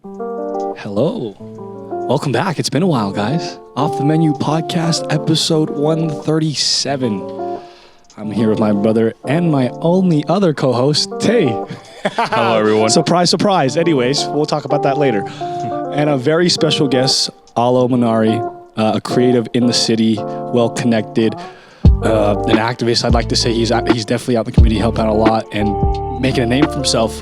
Hello. Welcome back. It's been a while, guys. Off the Menu Podcast, episode 137. I'm here with my brother and my only other co-host, Tay. Hello, everyone. Surprise, surprise. Anyways, we'll talk about that later. And a very special guest, Alo Minari, a creative in the city, well-connected, an activist. I'd like to say he's definitely out in the community, helping out a lot and making a name for himself.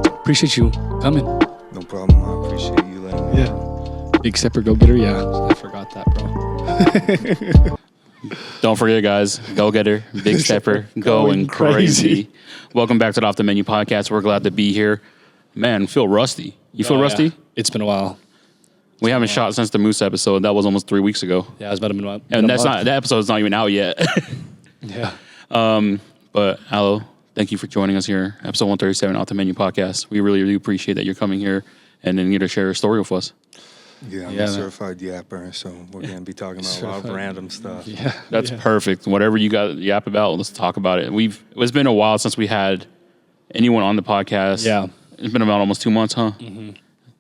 Appreciate you coming. No problem. I appreciate you letting me know. Big stepper, go getter. Yeah, I forgot that, bro. Don't forget, guys, go getter, big stepper, going crazy. Welcome back to the Off the Menu Podcast. We're glad to be here. Man, feel rusty. You feel rusty? Yeah. It's been a while. We haven't shot since the Moose episode. That was almost 3 weeks ago. Yeah, it's about a minute. And that episode's not even out yet. Yeah. But Alo, thank you for joining us here. Episode 137 Off the Menu Podcast. We really, really appreciate that you're coming here and then here to share a story with us. Yeah, I'm a certified yapper, so we're going to be talking about a lot of random stuff. Yeah. That's perfect. Whatever you got yap about, let's talk about it. It's been a while since we had anyone on the podcast. Yeah. It's been about almost 2 months, huh? Mm-hmm.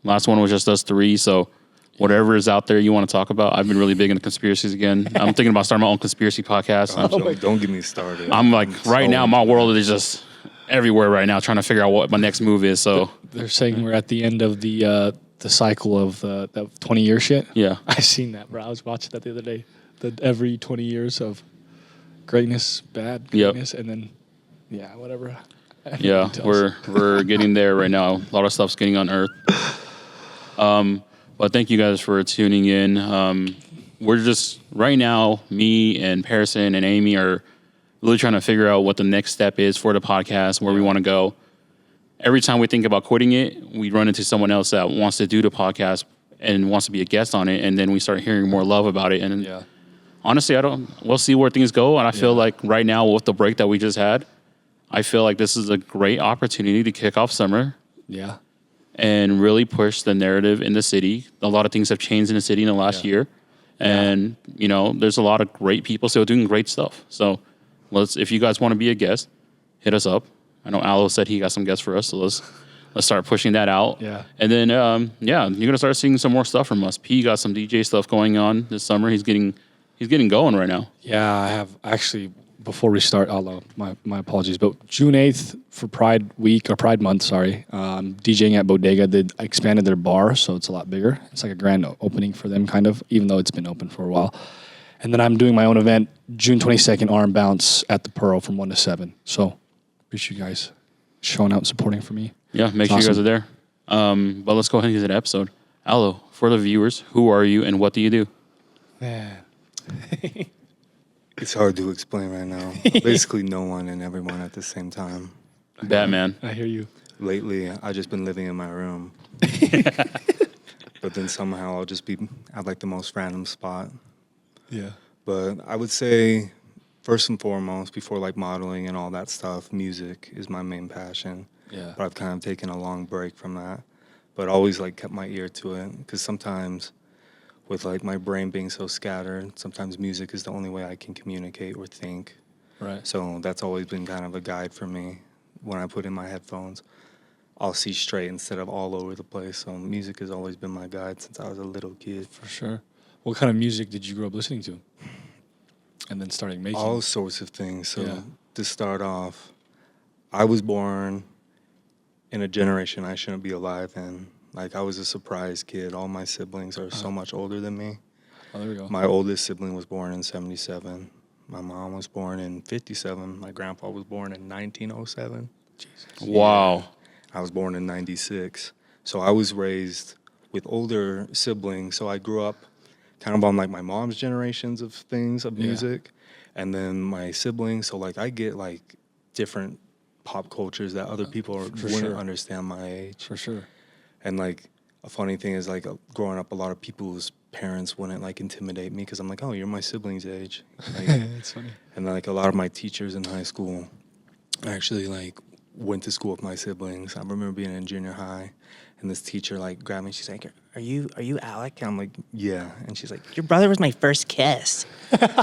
Last one was just us three, so whatever is out there you want to talk about. I've been really big into conspiracies again. I'm thinking about starting my own conspiracy podcast. Don't get me started. I'm like, right now, my world is just everywhere right now, trying to figure out what my next move is. So They're saying we're at the end of the cycle of the 20-year shit. Yeah. I seen that, bro. I was watching that the other day. Every 20 years of greatness, bad greatness, and then, yeah, whatever. Yeah, we're getting there right now. A lot of stuff's getting unearthed. But thank you guys for tuning in. We're just, right now, me and Pearson and Amy are really trying to figure out what the next step is for the podcast, where we want to go. Every time we think about quitting it, we run into someone else that wants to do the podcast and wants to be a guest on it, and then we start hearing more love about it. And honestly, we'll see where things go. And I feel like right now, with the break that we just had, I feel like this is a great opportunity to kick off summer. Yeah. And really push the narrative in the city. A lot of things have changed in the city in the last year. And, there's a lot of great people still doing great stuff. So if you guys want to be a guest, hit us up. I know Alo said he got some guests for us, so let's start pushing that out. Yeah. And then, you're going to start seeing some more stuff from us. P got some DJ stuff going on this summer. He's getting going right now. Yeah, I have actually. Before we start, Alo, my apologies, but June 8th for Pride Week, or Pride Month, sorry, DJing at Bodega, they expanded their bar, so it's a lot bigger. It's like a grand opening for them, kind of, even though it's been open for a while. And then I'm doing my own event, June 22nd, Arm Bounce at the Pearl from 1 to 7. So appreciate you guys showing out and supporting for me. Yeah, make sure you guys are there. But let's go ahead and get to the episode. Alo, for the viewers, who are you and what do you do? Man. It's hard to explain right now. Basically, no one and everyone at the same time. Batman. I hear you. Lately, I've just been living in my room. But then somehow I'll just be at like the most random spot. Yeah. But I would say, first and foremost, before like modeling and all that stuff, music is my main passion. Yeah. But I've kind of taken a long break from that. But always like kept my ear to it. Because sometimes, with like my brain being so scattered, sometimes music is the only way I can communicate or think. Right. So that's always been kind of a guide for me. When I put in my headphones, I'll see straight instead of all over the place. So music has always been my guide since I was a little kid. For sure. What kind of music did you grow up listening to? And then starting making? All sorts of things. So to start off, I was born in a generation I shouldn't be alive in. Like, I was a surprise kid. All my siblings are so much older than me. Oh, there we go. My oldest sibling was born in 1977. My mom was born in 1957. My grandpa was born in 1907. Jesus. Wow. I was born in 1996. So I was raised with older siblings. So I grew up kind of on, like, my mom's generations of things, of music. And then my siblings. So, like, I get, like, different pop cultures that other people wouldn't understand my age. For sure. And, like, a funny thing is, like, growing up, a lot of people's parents wouldn't, like, intimidate me because I'm like, oh, you're my sibling's age. Like, It's funny. And, like, a lot of my teachers in high school actually, like, went to school with my siblings. I remember being in junior high, and this teacher, like, grabbed me. She's like, are you Alec? And I'm like, yeah. And she's like, Your brother was my first kiss.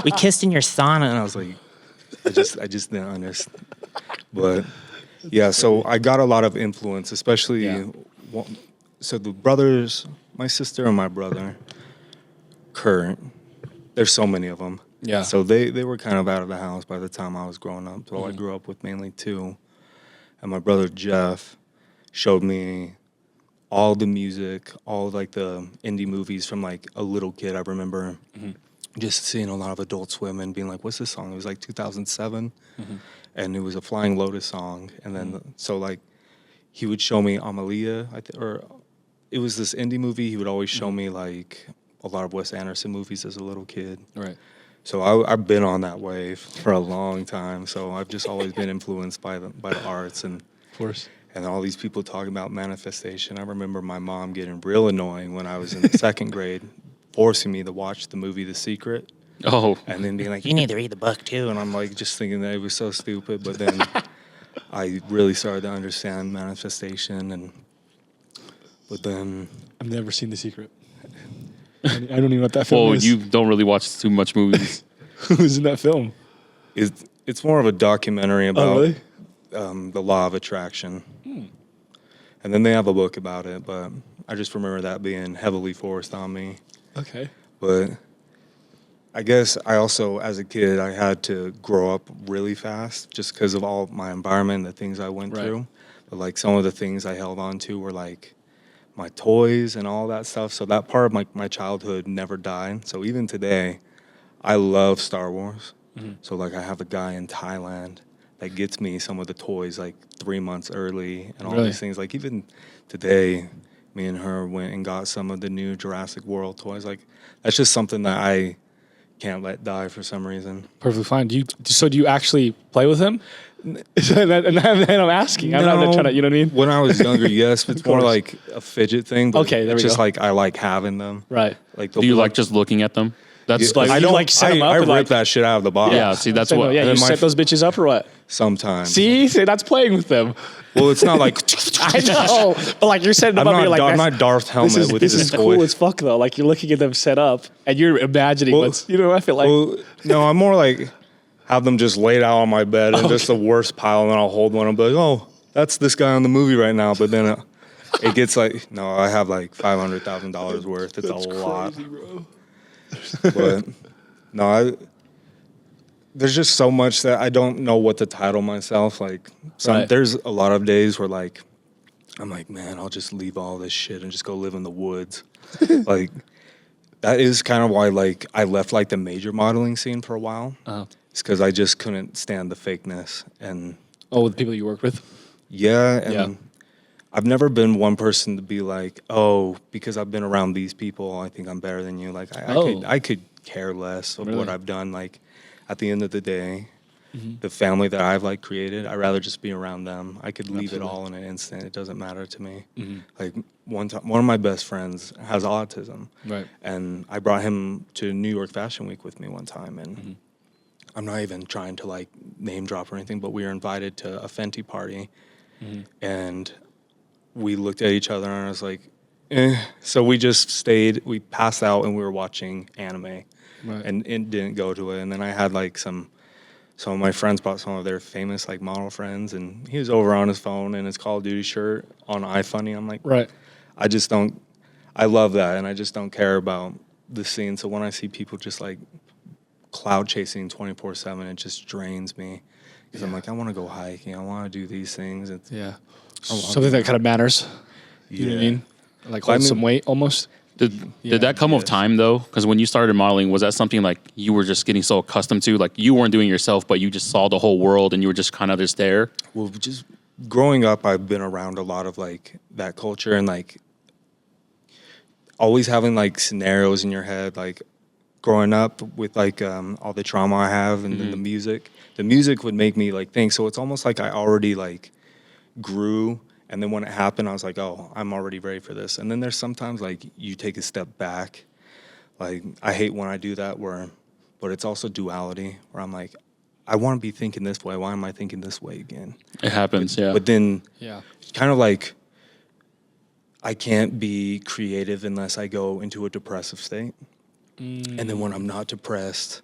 We kissed in your sauna. and I was like, I just didn't understand. But, yeah, so I got a lot of influence, especially so the brothers, my sister and my brother, Kurt, there's so many of them. Yeah. So they were kind of out of the house by the time I was growing up. So I grew up with mainly two. And my brother Jeff showed me all the music, all like the indie movies from like a little kid. I remember just seeing a lot of Adult Swim and being like, what's this song? It was like 2007. And it was a Flying Lotus song. And then, so like, he would show me Amalia, or it was this indie movie. He would always show me like a lot of Wes Anderson movies as a little kid. Right. So I've been on that wave for a long time. So I've just always been influenced by the arts and Of course. and all these people talking about manifestation. I remember my mom getting real annoying when I was in the second grade, forcing me to watch the movie The Secret. Oh, And then being like, You need to read the book too. and I'm like just thinking that it was so stupid. But then I really started to understand manifestation. But then I've never seen The Secret. I don't even know what that film well, is. you don't really watch too much movies. Who's in that film? it's more of a documentary about Oh, really? the law of attraction. And then they have a book about it, but I just remember that being heavily forced on me. Okay. But I guess I also, as a kid, I had to grow up really fast just because of all my environment, the things I went Right. through. But like some of the things I held on to were like my toys and all that stuff. So that part of my childhood never died. So even today, I love Star Wars. So like I have a guy in Thailand that gets me some of the toys like 3 months early and all Really? these things. Like even today, me and her went and got some of the new Jurassic World toys. Like that's just something that I can't let die for some reason. Perfectly fine. Do you actually play with him? and I'm asking. I'm not trying to. You know what I mean? When I was younger, yes, but it's more course. like a fidget thing. But Okay, there it's we just go. like I like having them. Right. Like Do you like just looking at them? That's like- I you don't like set 'em up I and, rip like- that shit out of the box. yeah. See, that's So, what. yeah, and you then my set those bitches up or what? Sometimes. See, that's playing with them. Well, it's not like I know, but like you're setting them I'm up. You're like, I'm that's- not Darth Helmet this is with this this is toy. cool as fuck though. Like you're looking at them set up and you're imagining Well- what's. You know, I feel like. Well, no, I'm more like have them just laid out on my bed and just the worst pile, and then I'll hold one and be like, oh, that's this guy in the movie right now. But then it gets like, no, I have like $500,000 worth. It's a lot. Crazy, bro. But no, there's just so much that I don't know what to title myself. Like, Right. there's a lot of days where like I'm like, man, I'll just leave all this shit and just go live in the woods. Like, that is kind of why like I left like the major modeling scene for a while. It's because I just couldn't stand the fakeness. And Oh, with the people you work with. yeah, and Yeah. I've never been one person to be like, oh, because I've been around these people, I think I'm better than you. Like I could care less of Really? what I've done. Like at the end of the day, the family that I've like created, I'd rather just be around them. I could leave it all in an instant. It doesn't matter to me. Like one time, one of my best friends has autism, Right. and I brought him to New York Fashion Week with me one time, and I'm not even trying to like name drop or anything, but we were invited to a Fenty party, and we looked at each other and I was like, eh. So we just stayed, we passed out and we were watching anime, Right. and it didn't go to it. And then I had like some of my friends brought some of their famous like model friends, and he was over on his phone in his Call of Duty shirt on iFunny. I'm like, Right. I just don't, I love that, and I just don't care about the scene. So when I see people just like cloud chasing 24/7, it just drains me. Because I'm like, I want to go hiking. I want to do these things. It's, Yeah. Something that kind of matters. You know what I Yeah. mean? Like hold mean- some weight almost. Did that come with time though? Because when you started modeling, was that something like you were just getting so accustomed to? Like you weren't doing it yourself, but you just saw the whole world and you were just kind of just there. well, just growing up, I've been around a lot of like that culture, and like always having like scenarios in your head, like growing up with like all the trauma I have, and then the music would make me like think. So it's almost like I already like grew, and then when it happened, I was like, oh, I'm already ready for this. And then there's sometimes like you take a step back. Like I hate when I do that, but it's also duality where I'm like, I want to be thinking this way. Why am I thinking this way again? It happens, yeah. But then Yeah. kind of like I can't be creative unless I go into a depressive state. And then when I'm not depressed,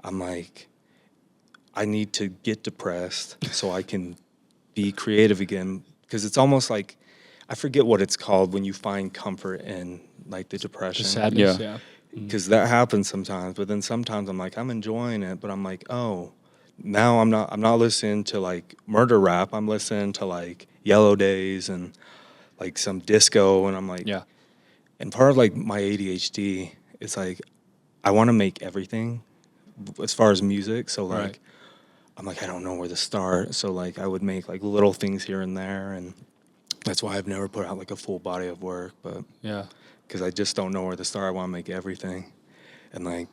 I'm like, I need to get depressed so I can be creative again. Because it's almost like I forget what it's called when you find comfort in like the depression. Just sadness. Yeah. Yeah. Because that happens sometimes, but then sometimes I'm like, I'm enjoying it, but I'm like, oh, now I'm not listening to like murder rap. I'm listening to like Yellow Days and like some disco, and I'm like, Yeah. and part of like my ADHD is like, I want to make everything as far as music. So like, Right. I'm like, I don't know where to start. So like, I would make like little things here and there, and that's why I've never put out like a full body of work, but Yeah. because I just don't know where to start. I want to make everything, and like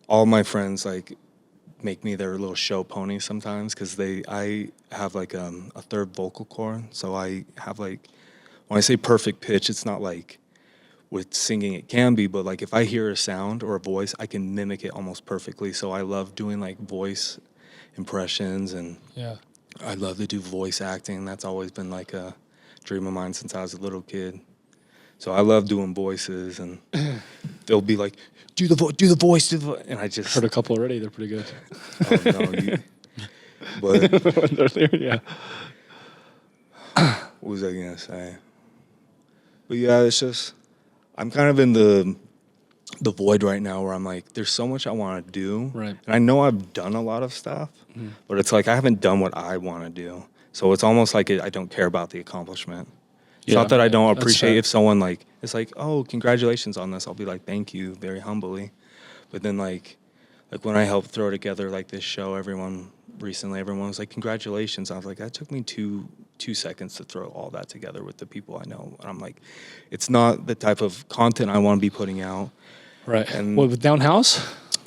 all my friends like make me their little show pony sometimes because I have like a third vocal cord, so I have like when I say perfect pitch, it's not like with singing it can be, but like if I hear a sound or a voice, I can mimic it almost perfectly. So I love doing like voice impressions, and Yeah. I love to do voice acting. That's always been like a dream of mine since I was a little kid. So I love doing voices, and they'll be like, do the voice, and I just Heard a couple already. They're pretty good. oh, no, but They're there, yeah. what was I gonna say? But yeah, it's just I'm kind of in the void right now where I'm like, there's so much I want to do, Right. and I know I've done a lot of stuff, but it's like I haven't done what I want to do. So it's almost like I don't care about the accomplishment. It's Yeah. not that I don't That's appreciate fair. if someone like it's like, oh, congratulations on this. I'll be like, thank you, very humbly. But then like when I helped throw together like this show, everyone was like, congratulations. I was like, that took me two seconds to throw all that together with the people I know. And I'm like, it's not the type of content I want to be putting out. Right. And- What, with Down House?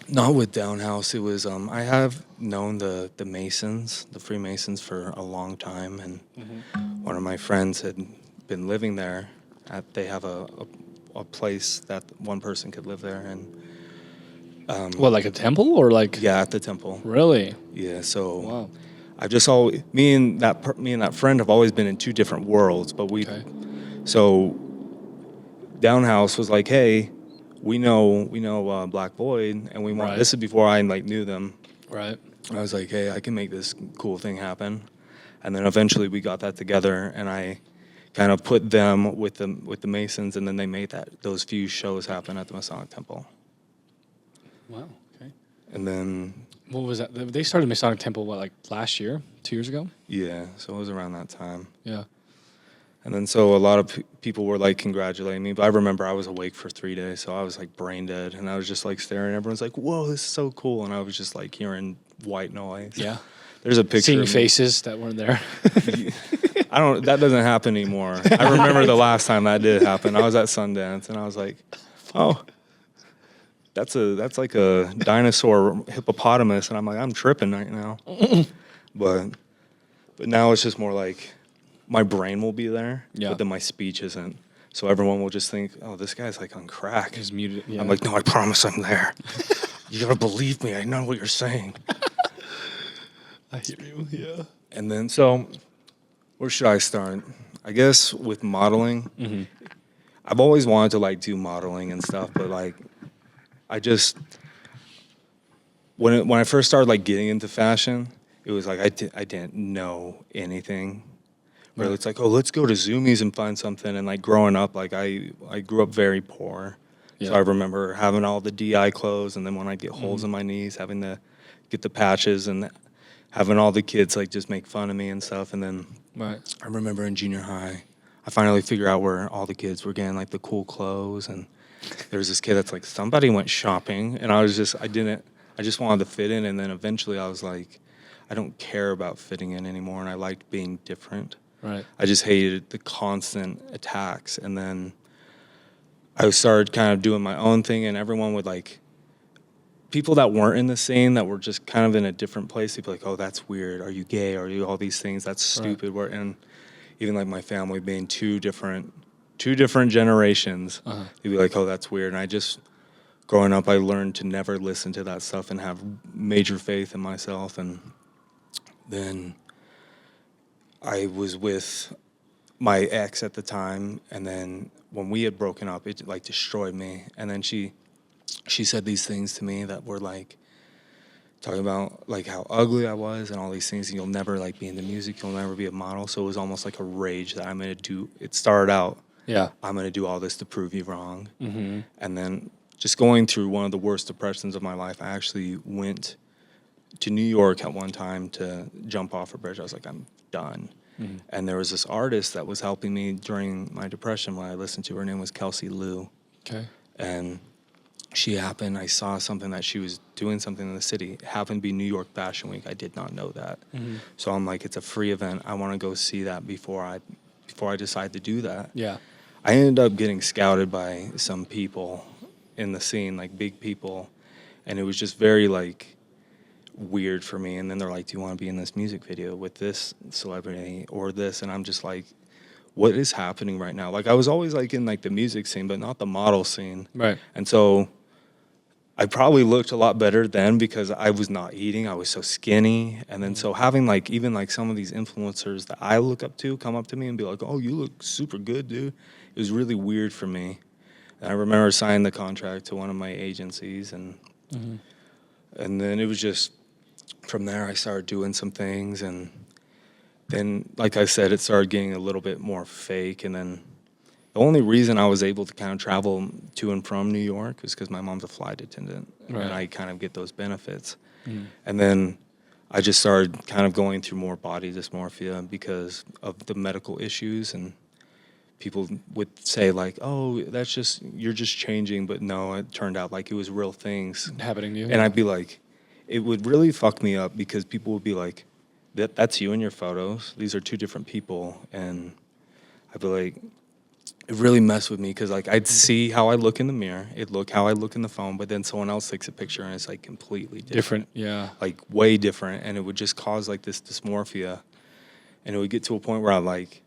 Not with Downhouse. It was I have known the Masons, the Freemasons, for a long time, and one of my friends had been living there. They have a place that one person could live there, and What, like a temple or like? yeah, at the temple. Really? Yeah, so Wow. I've just always me and that friend have always been in two different worlds, but we Okay. so Downhouse was like, hey, we know Black Void, and we want Right. this is before I like knew them. Right. I was like, hey, I can make this cool thing happen. And then eventually we got that together, and I kind of put them with the Masons, and then they made those few shows happen at the Masonic Temple. Wow. Okay. And then, What was that? They started Masonic Temple, what, like last year? 2 years ago? yeah, so it was around that time. Yeah. And then so a lot of people were like congratulating me, but I remember I was awake for 3 days, so I was like brain dead, and I was just like staring. Everyone's like, whoa, this is so cool. And I was just like hearing white noise. Yeah. There's a picture Seeing of me. faces that weren't there. That doesn't happen anymore. I remember the last time that did happen. I was at Sundance, and I was like, oh, that's like a dinosaur hippopotamus, and I'm like, I'm tripping right now. but now it's just more like my brain will be there, Yeah. but then my speech isn't. So everyone will just think, oh, this guy's like on crack. He's muted. Yeah. I'm like, no, I promise I'm there. You gotta believe me. I know what you're saying. I hear you. Yeah. And then, so where should I start? I guess with modeling. Mm-hmm. I've always wanted to like do modeling and stuff, but like, I just when I first started like getting into fashion, it was like I didn't know anything. Really, Right. it's like, oh, let's go to Zoomies and find something. And like growing up, like I grew up very poor, so Yeah. I remember having all the DI clothes, and then when I get holes in my knees, having to get the patches, and having all the kids like just make fun of me and stuff. And then Right. I remember in junior high, I finally figured out where all the kids were getting like the cool clothes, and there was this kid that's like, somebody went shopping, and I just wanted to fit in, and then eventually I was like, I don't care about fitting in anymore, and I liked being different. Right. I just hated the constant attacks, and then I started kind of doing my own thing, and everyone would like, people that weren't in the scene, that were just kind of in a different place, they'd be like, oh, that's weird. Are you gay? Are you all these things? That's stupid. And even like my family being two different generations, they'd be like, oh, that's weird. And I just, growing up, I learned to never listen to that stuff and have major faith in myself. And then I was with my ex at the time, and then when we had broken up, it like destroyed me. And then she said these things to me that were like talking about like how ugly I was and all these things. And you'll never like be into music. You'll never be a model. So it was almost like a rage that I'm gonna do. It started out, Yeah. I'm gonna do all this to prove you wrong. Mm-hmm. And then just going through one of the worst depressions of my life, I actually went to New York at one time to jump off a bridge. I was like, I'm done. Mm-hmm. And there was this artist that was helping me during my depression when I listened to her. Her name was Kelsey Lou. Okay. And I saw something that she was doing something in the city. It happened to be New York Fashion Week. I did not know that. Mm-hmm. So I'm like, it's a free event. I want to go see that before I decide to do that. Yeah. I ended up getting scouted by some people in the scene, like big people. And it was just very like weird for me. And then they're like, do you want to be in this music video with this celebrity or this? And I'm just like, what is happening right now? Like I was always like in like the music scene, but not the model scene. Right. And so I probably looked a lot better then because I was not eating. I was so skinny. And then so having like even like some of these influencers that I look up to come up to me and be like, oh, you look super good, dude. It was really weird for me. And I remember signing the contract to one of my agencies and then it was just from there I started doing some things and then like I said, it started getting a little bit more fake and then the only reason I was able to kind of travel to and from New York was because my mom's a flight attendant, Right. and I kind of get those benefits. And then I just started kind of going through more body dysmorphia because of the medical issues, and people would say like, "Oh, you're just changing," but no, it turned out like it was real things Happening to you. and I'd be like, it would really fuck me up because people would be like, that's you in your photos. These are two different people. And I'd be like, it really messed with me because like I'd see how I look in the mirror, how I look in the phone, but then someone else takes a picture and it's like completely different. Yeah. Like way different. And it would just cause like this dysmorphia. And it would get to a point where I like,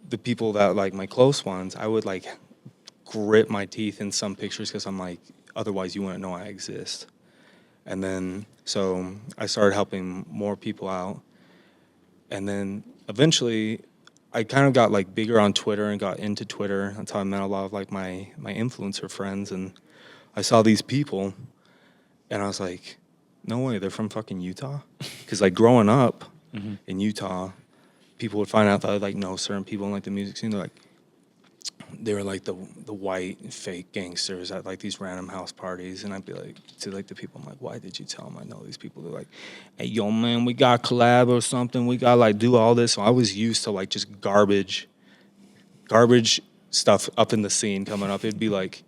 the people that like my close ones, I would like grit my teeth in some pictures because I'm like, otherwise you wouldn't know I exist. And then, so I started helping more people out. And then eventually I kind of got like bigger on Twitter and got into Twitter. That's how I met a lot of like my influencer friends. And I saw these people and I was like, no way, they're from fucking Utah. Because like growing up in Utah, people would find out that I like know certain people in like the music scene. They were like the white fake gangsters at like these random house parties, and I'd be like to like the people, I'm like, why did you tell them I know these people? They're like, hey yo man, we got collab or something, we got like do all this. So I was used to like just garbage stuff up in the scene coming up. It'd be like,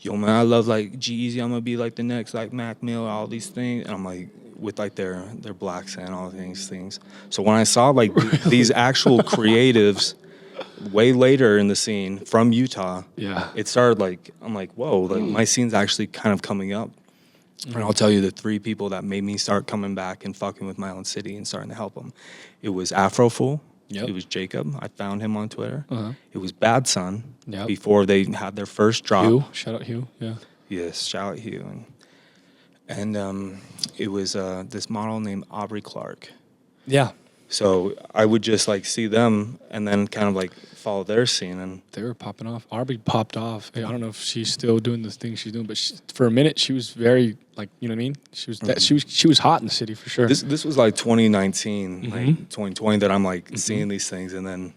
yo man, I love like G-Eazy, I'm gonna be like the next like Mac Mill, all these things, and I'm like with like their black and all these things. So when I saw like these actual creatives way later in the scene from Utah, Yeah. it started like, I'm like, whoa, like my scene's actually kind of coming up. And I'll tell you the three people that made me start coming back and fucking with my own city and starting to help them. It was Afrofool. Yep. It was Jacob. I found him on Twitter. Uh-huh. It was Bad Son. Yep. Before they had their first drop. Hugh. Shout out Hugh. Yeah. Yes, shout out Hugh. And it was this model named Aubrey Clark. Yeah. So I would just like see them and then kind of like follow their scene. And They were popping off. Aubrey popped off. I don't know if she's still doing the thing she's doing, but for a minute she was very like, you know what I mean? She was she was hot in the city for sure. this was like 2019, like 2020 that I'm like seeing these things. And then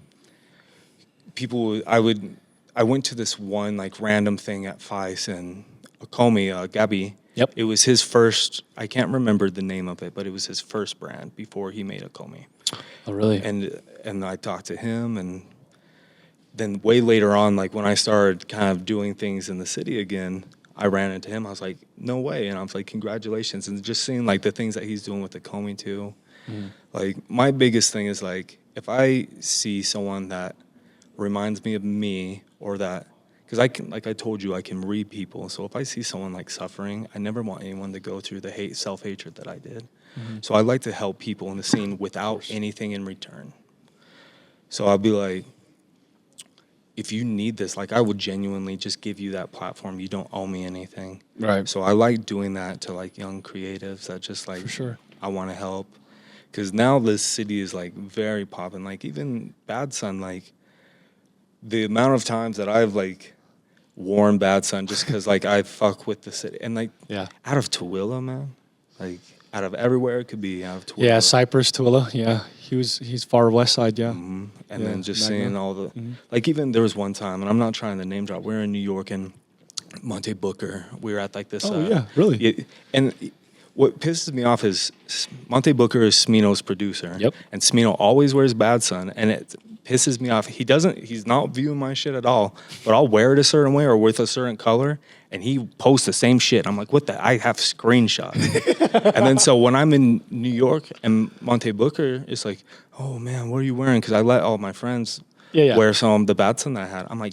I went to this one like random thing at Feist and Comey, Gabby. Yep. It was his first, I can't remember the name of it, but it was his first brand before he made a Comey. Oh really? And I talked to him, and then way later on, like when I started kind of doing things in the city again, I ran into him. I was like, no way. And I was like, congratulations. And just seeing like the things that he's doing with the Comey too. Like my biggest thing is like, if I see someone that reminds me of me or that, because I can, like I told you, I can read people. So if I see someone like suffering, I never want anyone to go through the self-hatred that I did. So I like to help people in the scene without anything in return. So I'll be like, if you need this, like I would genuinely just give you that platform. You don't owe me anything. Right. So I like doing that to like young creatives that just like, For sure. I want to help. Because now this city is like very popping. Like even Bad Son, like the amount of times that I've like worn Bad Son just because like I fuck with the city. And like Yeah. out of Tooele, man. Like out of everywhere, it could be out of Tooele. Yeah, Cypress, Tooele. Yeah, he's far west side. Yeah, And Yeah, then just Magna. seeing all the like even there was one time, and I'm not trying to name drop. We were in New York and Monte Booker. We were at like this. Oh, yeah, really? Yeah, and what pisses me off is Monte Booker is Smino's producer. Yep. And Smino always wears Bad Son, and it pisses me off. He's not viewing my shit at all, but I'll wear it a certain way or with a certain color, and he posts the same shit. I'm like, what the? I have screenshots. And then so when I'm in New York and Monte Booker is like, oh man, what are you wearing? Because I let all my friends Yeah. wear some of the Bad Son that I had. I'm like,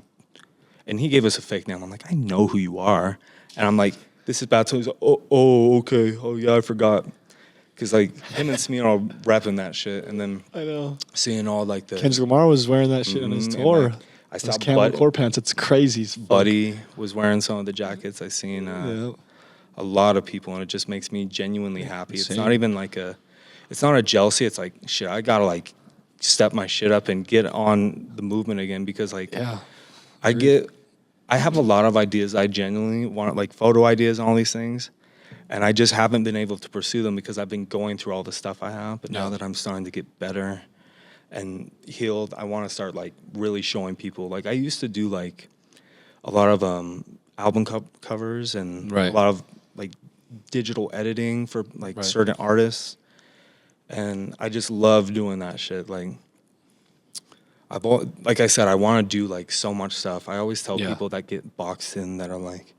and he gave us a fake name. I'm like, I know who you are. And I'm like, this is Bad Son. He's like, oh, okay. Oh, yeah, I forgot. Because, like, him and Smino are repping that shit. And then I know. seeing all, like, the... Kendrick Lamar was wearing that shit on his and, tour. like, I Those saw camel core pants. It's crazy. as fuck. Buddy was wearing some of the jackets. I seen Yeah. a lot of people, and it just makes me genuinely happy. It's Same. not even like it's not a jealousy. It's like, shit, I got to, like, step my shit up and get on the movement again because, like, Yeah. I have a lot of ideas I genuinely want, like photo ideas and all these things, and I just haven't been able to pursue them because I've been going through all the stuff I have. But now that I'm starting to get better and healed, I want to start like really showing people. Like I used to do like a lot of album covers and Right. a lot of like digital editing for like Right. certain artists, and I just love doing that shit. Like like I said, I want to do like so much stuff. I always tell Yeah. people that get boxed in that are like,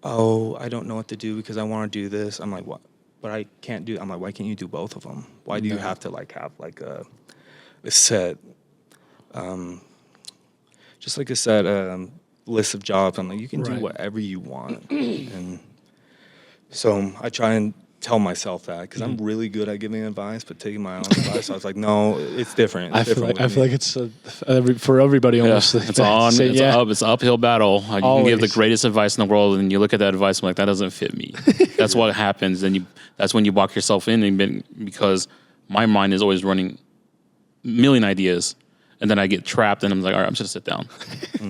oh, I don't know what to do because I want to do this. I'm like, what? But I can't do. I'm like, why can't you do both of them? Why do you have to like have like a set, just like a set list of jobs? I'm like, you can Right. do whatever you want. And so I try and tell myself that because I'm really good at giving advice, but taking my own advice, I was like, no, it's different. I feel like it's for everybody almost. It's on. Say, It's yeah. up. It's an uphill battle. You can give the Always. greatest advice in the world, and you look at that advice, I'm like, that doesn't fit me. That's what happens, and that's when you walk yourself in, because my mind is always running a million ideas, and then I get trapped, and I'm like, all right, I'm just gonna sit down,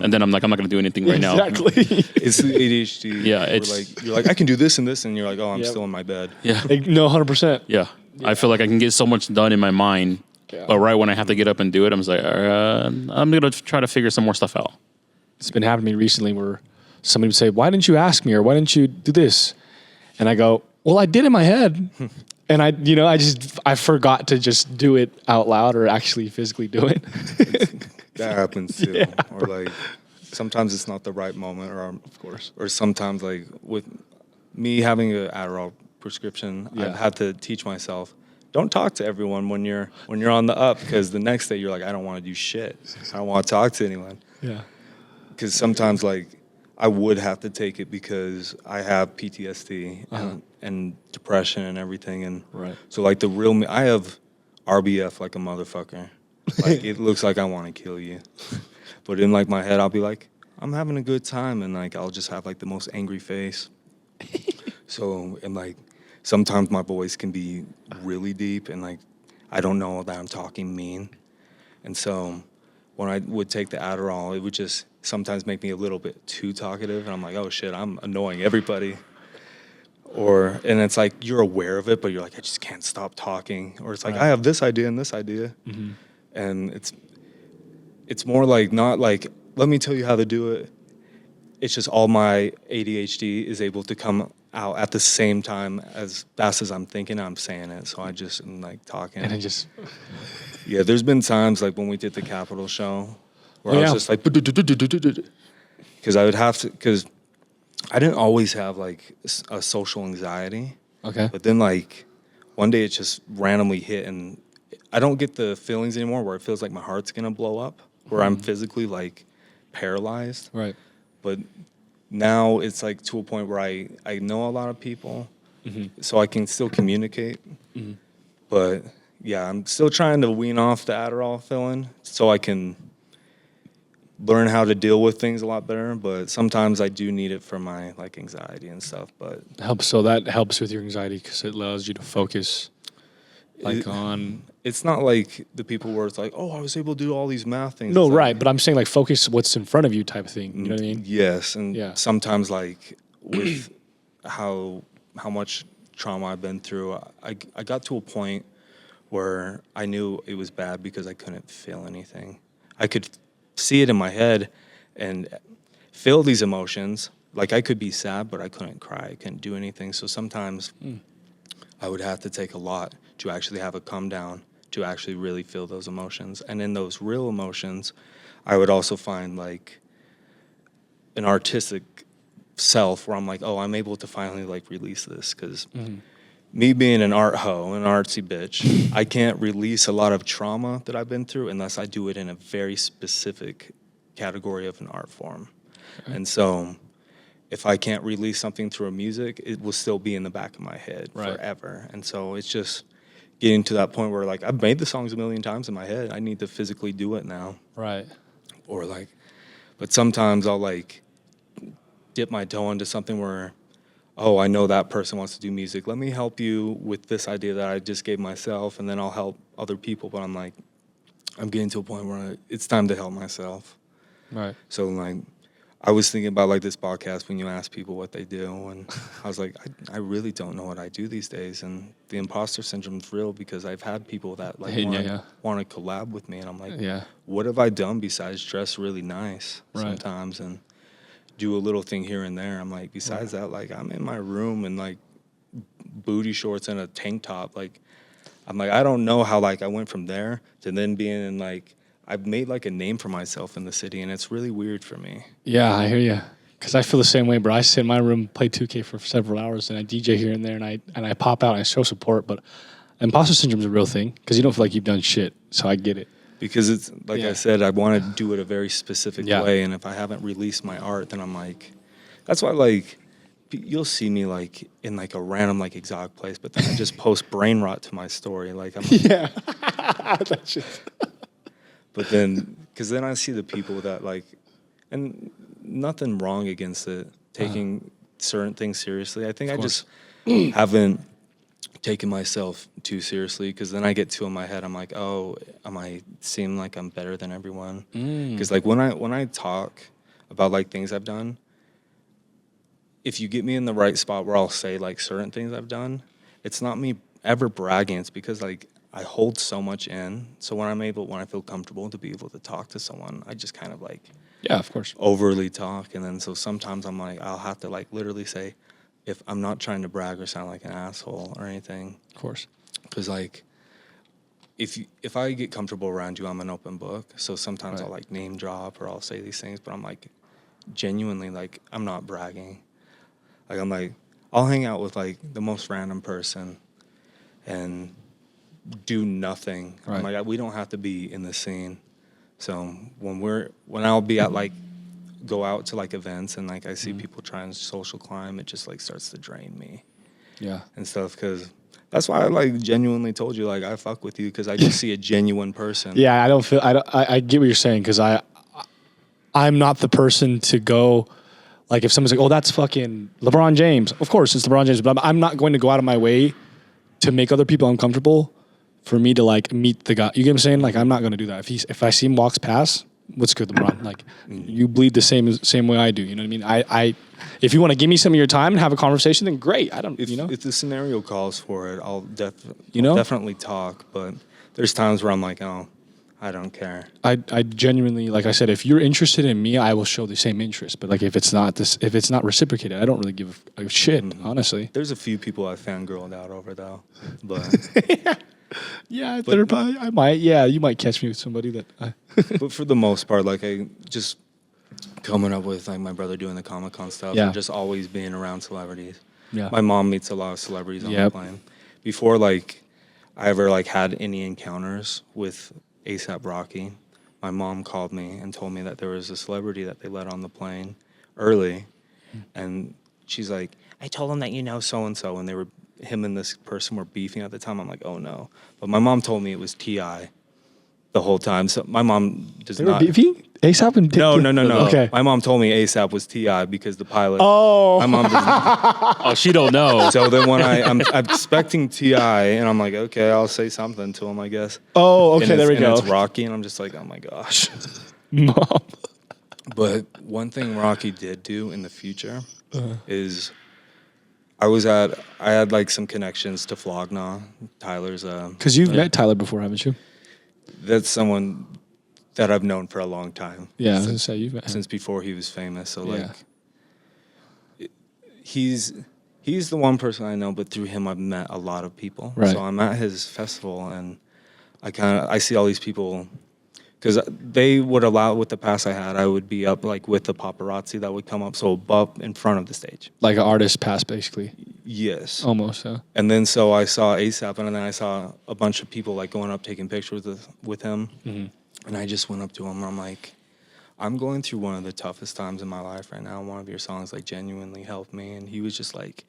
and then I'm like, I'm not gonna do anything right now. Exactly. It's the ADHD. Yeah, where, it's- like you're like I can do this and this, and you're like, oh, I'm Yep. still in my bed. Yeah, No, 100%. yeah. I feel like I can get so much done in my mind, Yeah. but right when I have to get up and do it, I'm just like, I'm gonna try to figure some more stuff out. It's been happening to me recently where somebody would say, why didn't you ask me? Or why didn't you do this? And I go, well, I did in my head. And I forgot to just do it out loud or actually physically do it. That happens too. Or like sometimes it's not the right moment, or Of course. or sometimes like with me having an Adderall prescription, Yeah. I've had to teach myself, don't talk to everyone when you're on the up, because the next day you're like, I don't want to do shit. I don't want to talk to anyone. Yeah. Because sometimes like I would have to take it because I have PTSD and depression and everything, and Right. so like the real me, I have RBF like a motherfucker. Like it looks like I want to kill you, but in like my head I'll be like, I'm having a good time, and like I'll just have like the most angry face. So and like sometimes my voice can be really deep, and like I don't know that I'm talking mean, and so when I would take the Adderall, it would just sometimes make me a little bit too talkative, and I'm like, oh shit, I'm annoying everybody. And it's like you're aware of it, but you're like, I just can't stop talking. Or it's like, I have this idea and this idea. And it's more like, not like, let me tell you how to do it. It's just all my ADHD is able to come out at the same time as fast as I'm thinking, I'm saying it. So I just am like talking. And it just, Yeah, there's been times like when we did the Capitol show where Oh, I was yeah. just like, because I would have to, because I didn't always have like a social anxiety, okay. but then like one day it just randomly hit, and I don't get the feelings anymore where it feels like my heart's gonna blow up, where I'm physically like paralyzed. Right. But now it's like to a point where I know a lot of people, so I can still communicate. But yeah, I'm still trying to wean off the Adderall feeling so I can learn how to deal with things a lot better. But sometimes I do need it for my like anxiety and stuff. But So that helps with your anxiety because it allows you to focus like It- on. it's not like the people where it's like, oh, I was able to do all these math things. No, It's like, right. But I'm saying like focus what's in front of you type of thing. You know what I mean? Yes, and Yeah. sometimes like with how much trauma I've been through, I got to a point where I knew it was bad because I couldn't feel anything. I could see it in my head and feel these emotions. Like I could be sad, but I couldn't cry. I couldn't do anything. So sometimes I would have to take a lot to actually have a come down, to actually really feel those emotions. And in those real emotions, I would also find like an artistic self where I'm like, oh, I'm able to finally like release this. Because me being an art hoe, an artsy bitch, I can't release a lot of trauma that I've been through unless I do it in a very specific category of an art form. Okay. And so if I can't release something through music, it will still be in the back of my head forever. And so it's just getting to that point where like I've made the songs a million times in my head. I need to physically do it now. Right. Or like, but sometimes I'll like dip my toe into something where, oh, I know that person wants to do music. Let me help you with this idea that I just gave myself, and then I'll help other people. But I'm like, I'm getting to a point where it's time to help myself. Right. So like, I was thinking about like this podcast when you ask people what they do, and I was like, I really don't know what I do these days. And the imposter syndrome is real because I've had people that like want to collab with me, and I'm like, what have I done besides dress really nice sometimes and do a little thing here and there? I'm like, besides that, like I'm in my room and like booty shorts and a tank top. Like, I'm like, I don't know how like I went from there to then being in like, I've made like a name for myself in the city, and it's really weird for me. Yeah, I hear you. Because I feel the same way, bro. I sit in my room, play 2K for several hours, and I DJ here and there, and I pop out and I show support. But imposter syndrome is a real thing because you don't feel like you've done shit. So I get it. Because it's like I said, I want to do it a very specific way, and if I haven't released my art, then I'm like, that's why like you'll see me like in like a random like exotic place, but then I just post brain rot to my story. Like I'm like, that shit. But then, because then I see the people that like, and nothing wrong against it, taking certain things seriously. I think I just haven't taken myself too seriously, because then I get too in my head. I'm like, oh, am I seem like I'm better than everyone? Because like when I talk about like things I've done, if you get me in the right spot where I'll say like certain things I've done, it's not me ever bragging. It's because like I hold so much in. So when I feel comfortable to be able to talk to someone, I just kind of like, of course, overly talk. And then so sometimes I'm like, I'll have to like literally say, if I'm not trying to brag or sound like an asshole or anything. Of course. Because like, if I get comfortable around you, I'm an open book. So sometimes I'll like name drop or I'll say these things, but I'm like, genuinely, like, I'm not bragging. Like, I'm like, I'll hang out with like the most random person and do nothing. Right. I'm like, we don't have to be in the scene. So when I'll be at like, go out to like events and like I see people trying to social climb, it just like starts to drain me. Yeah. And stuff, because that's why I like genuinely told you like I fuck with you, because I just see a genuine person. Yeah, I get what you're saying, because I'm not the person to go, like if someone's like, oh, that's fucking LeBron James. Of course it's LeBron James, but I'm not going to go out of my way to make other people uncomfortable for me to like meet the guy. You get what I'm saying? Like I'm not going to do that. If I see him walks past, what's good, LeBron? Like you bleed the same way I do. You know what I mean? If you want to give me some of your time and have a conversation, then great. If the scenario calls for it, I'll definitely talk. But there's times where I'm like, oh, I don't care. I genuinely, like I said, if you're interested in me, I will show the same interest. But like if it's not reciprocated, I don't really give a shit. Honestly, there's a few people I fangirled out over though, but. I might. Yeah, you might catch me with somebody that. But for the most part, like I just coming up with like my brother doing the Comic-Con stuff, and just always being around celebrities. Yeah, my mom meets a lot of celebrities on the plane. Before like I ever like had any encounters with A$AP Rocky, my mom called me and told me that there was a celebrity that they let on the plane early, and she's like, I told him that you know so and so, and they were. Him and this person were beefing at the time. I'm like, oh no. But my mom told me it was T.I. the whole time. So my mom does not. They were beefing? A$AP and No. Okay. My mom told me A$AP was T.I. because the pilot. Oh. My mom does not. Oh, she don't know. So then when I'm expecting T.I. and I'm like, okay, I'll say something to him, I guess. Oh, okay, there we go. And it's Rocky, and I'm just like, oh my gosh. Mom. But one thing Rocky did do in the future is I had like some connections to Flogna. Tyler's Because you've met Tyler before, haven't you? that's someone that I've known for a long time. Yeah, I was gonna say you've met him. Since before he was famous. So Yeah. like he's the one person I know, but through him I've met a lot of people. Right. So I'm at his festival and I see all these people because they would allow, with the pass I had, I would be up like with the paparazzi that would come up, so above in front of the stage. Like an artist pass, basically. Yes. Almost, yeah. And then so I saw ASAP, and then I saw a bunch of people like going up taking pictures with him. Mm-hmm. And I just went up to him and I'm like, I'm going through one of the toughest times in my life right now. One of your songs like genuinely helped me. And he was just like,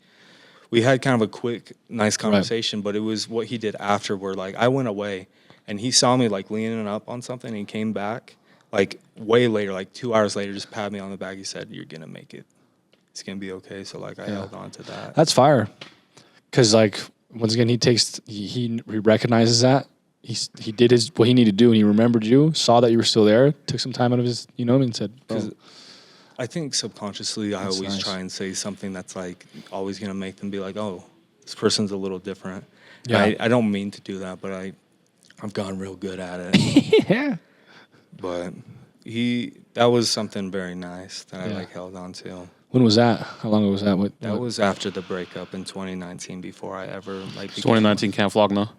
we had kind of a quick, nice conversation, but it was what he did after where like I went away and he saw me like leaning up on something and he came back like way later, like 2 hours later, just pat me on the back. He said, "You're going to make it. It's going to be okay." So like I held on to that. That's fire. Because like once again, he recognizes that he did what he needed to do, and he remembered you, saw that you were still there, took some time out of his, and said, "Bro." I think subconsciously I always nice. try and say something that's like always going to make them be like, "Oh, this person's a little different." Yeah. I don't mean to do that, but I've gotten real good at it. Yeah. But that was something very nice that I Yeah. like held on to. When was that? How long ago was that? That was after the breakup in 2019 before I ever like became- 2019 Camp Flogna.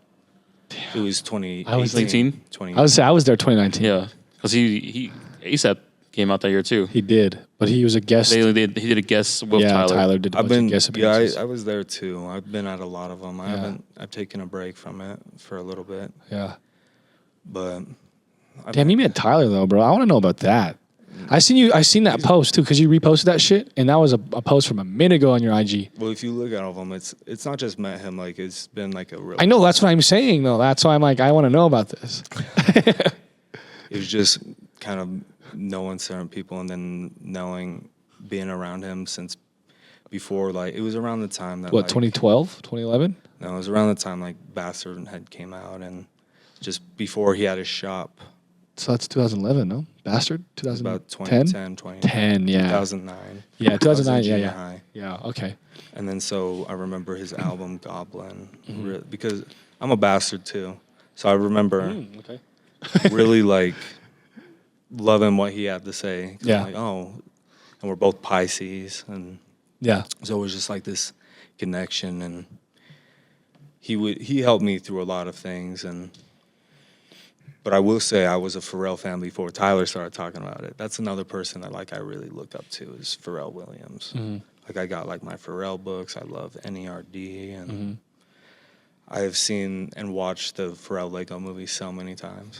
It was 2018. I was 18? I was there 2019. Yeah, because he ASAP came out that year too. He did, but he was a guest. He did a guest with yeah, Tyler. did a I've bunch been of guest yeah, appearances. I was there too. I've been at a lot of them. Yeah. I've taken a break from it for a little bit, Yeah. but Damn, you met Tyler though, bro. I want to know about that. I seen that post too, because you reposted that shit, and that was a post from a minute ago on your IG. Well, if you look at all of them, it's not just met him. Like it's been like a real. I know, that's what I'm saying though. That's why I'm like, I want to know about this. It was just kind of knowing certain people and then being around him since before. Like it was around the time that What, like, 2012, 2011? No, it was around the time like Bastard had came out and just before he had his shop. So that's 2011, no? Bastard? It was 2010? about 2010, 10, yeah. 2009. Yeah, I was 2009, in yeah, junior yeah. high. Yeah, okay. And then so I remember his album Goblin Mm-hmm. because I'm a Bastard too. So I remember Okay. really like loving what he had to say. 'Cause Yeah. I'm like, oh, and we're both Pisces, and Yeah. so it was just like this connection, and he helped me through a lot of things, but I will say I was a Pharrell fan before Tyler started talking about it. That's another person that like I really look up to is Pharrell Williams. Mm-hmm. Like I got like my Pharrell books. I love NERD, and Mm-hmm. I have seen and watched the Pharrell Lego movie so many times.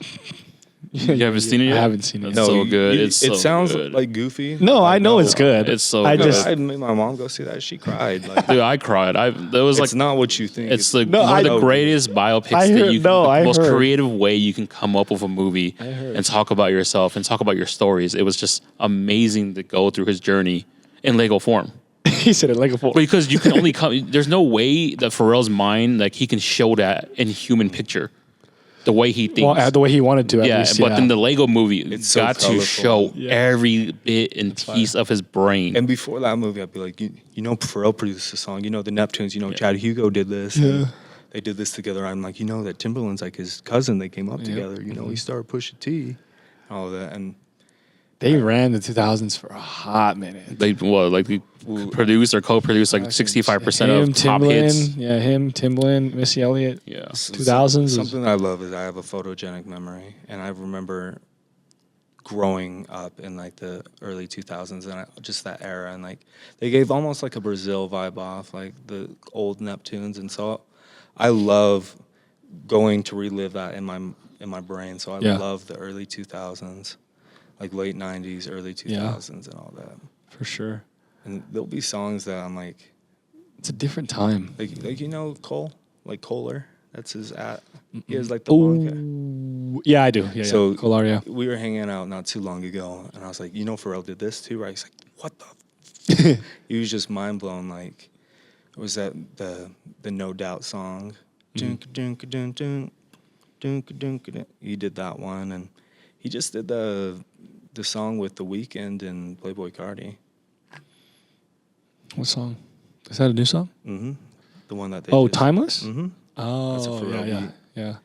You haven't seen it yet? I haven't seen it. It's so good. It's it so sounds good. like goofy. No, I Like, know it's good. It's so I good. just I made my mom go see that. She cried. Like, Dude, I cried. That was like it's not what you think. it's like No, one I- of the greatest biopics I that heard- you no, the I most heard. creative way you can come up with a movie heard. and talk about yourself and talk about your stories. It was just amazing to go through his journey in Lego form. he said it like a fool. Because you can only come there's no way that Pharrell's mind like he can show that in human picture. The way he thinks. Well, the way he wanted to, at yeah, least, but then the Lego movie It's so got to colorful. show Yeah. every bit and piece of his brain. And before that movie, I'd be like, you know, Pharrell produced the song. You know, the Neptunes. You know, Chad Hugo did this. and they did this together. I'm like, you know, that Timberland's like his cousin. They came up together. You know, he started Pusha T, all of that, and They ran the 2000s for a hot minute. They produced or co-produced like 65% Him, of top hits. Timbaland, yeah, Timbaland, Missy Elliott. Yeah. 2000s was- Something I love is I have a photogenic memory, and I remember growing up in like the early 2000s and just that era, and like they gave almost like a Brazil vibe off, like the old Neptunes, and so I love going to relive that in my brain. So I Yeah. love the early 2000s, like late 90s, early 2000s, and all that. For sure. And there'll be songs that I'm like It's a different time. you know Cole, like Kohler. That's his at. He has like the long hair. Ooh, yeah, I do. Yeah, So yeah. Kolar, yeah. we were hanging out not too long ago, and I was like, you know, Pharrell did this too, right? He's like, what the? He was just mind blown. Like, it was that the No Doubt song. Dunk dunk dunk dunk dunk dunk. He did that one, and he just did the song with The Weeknd and Playboy Cardi. What song? Is that a new song? Mm-hmm. The one that they Oh, just, Timeless? Mm-hmm. Oh, That's a Pharrell yeah. beat.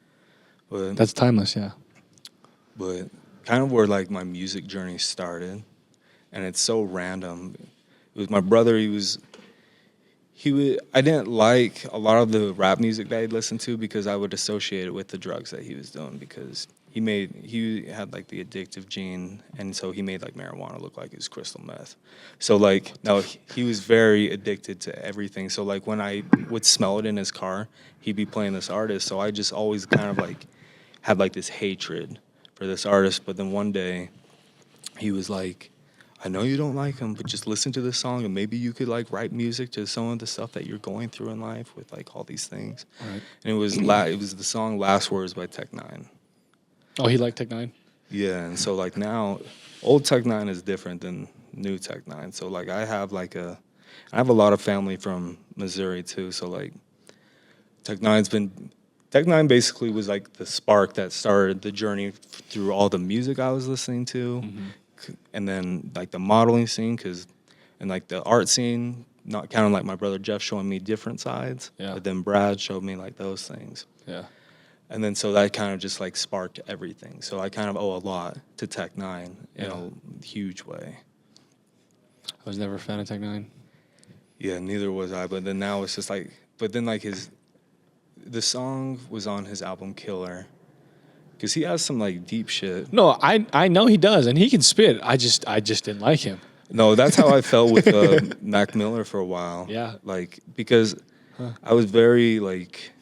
But That's Timeless, yeah. but kind of where like my music journey started, and it's so random. It was my brother. I didn't like a lot of the rap music that he'd listen to because I would associate it with the drugs that he was doing because he had like the addictive gene, and so he made like marijuana look like it was crystal meth. So like no, he was very addicted to everything. So like when I would smell it in his car, he'd be playing this artist. So I just always kind of like had like this hatred for this artist. But then one day he was like, I know you don't like him, but just listen to this song and maybe you could like write music to some of the stuff that you're going through in life with like all these things. Right. And it was the song Last Words by Tech Nine. Oh, he liked Tech Nine? Yeah, and so like now old Tech Nine is different than new Tech Nine. So like I have a lot of family from Missouri too. So like Tech Nine basically was like the spark that started the journey through all the music I was listening to. Mm-hmm. And then like the modeling scene, and like the art scene, not counting like my brother Jeff showing me different sides, Yeah. but then Brad showed me like those things. Yeah. And then so that kind of just like sparked everything. So I kind of owe a lot to Tech Nine in Yeah. a huge way. I was never a fan of Tech Nine. Yeah, neither was I. But then now it's just like, the song was on his album Killer. Because he has some like deep shit. No, I know he does, and he can spit. I just didn't like him. No, that's how I felt with Mac Miller for a while. Yeah. Like, because I was very, like,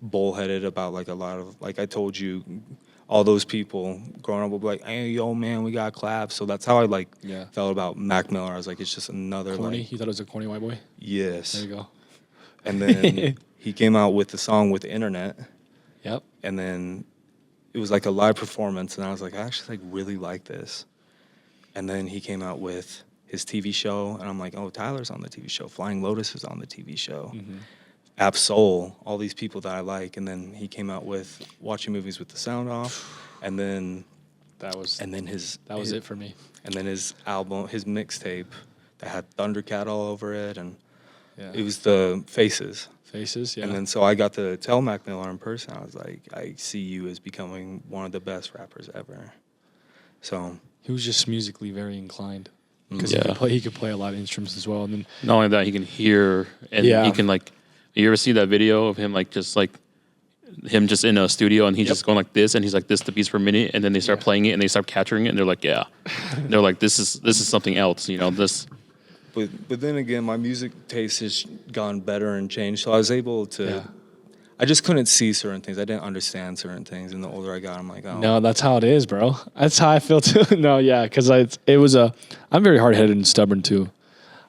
bullheaded about, like, a lot of, like I told you, all those people growing up would be like, hey, yo, man, we got claps. So that's how I, like, felt about Mac Miller. I was like, it's just another, Corny? like. You thought it was a corny white boy? Yes. There you go. And then he came out with the song with the internet. Yep. And then it was like a live performance, and I was like, I actually like really like this. And then he came out with his TV show, and I'm like, oh, Tyler's on the TV show. Flying Lotus is on the TV show. Mm-hmm. Absol, all these people that I like. And then he came out with Watching Movies with the Sound Off, and then That was it for me. And then his album, his mixtape that had Thundercat all over it, and it was the Faces. Faces, yeah. And then so I got to tell Mac Miller in person. I was like, I see you as becoming one of the best rappers ever. So he was just musically very inclined because Yeah. he could play a lot of instruments as well. And then Not only that, he can hear, and he can like. You ever see that video of him just in a studio, and he's just going like this, and he's like this the beats per minute, and then they start playing it, and they start capturing it, and they're like, they're like, this is something else, this. But then again, my music taste has gone better and changed. So I was able to. I just couldn't see certain things. I didn't understand certain things. And the older I got, I'm like, oh. No, that's how it is, bro. That's how I feel too. No, yeah, because I'm very hard-headed and stubborn too.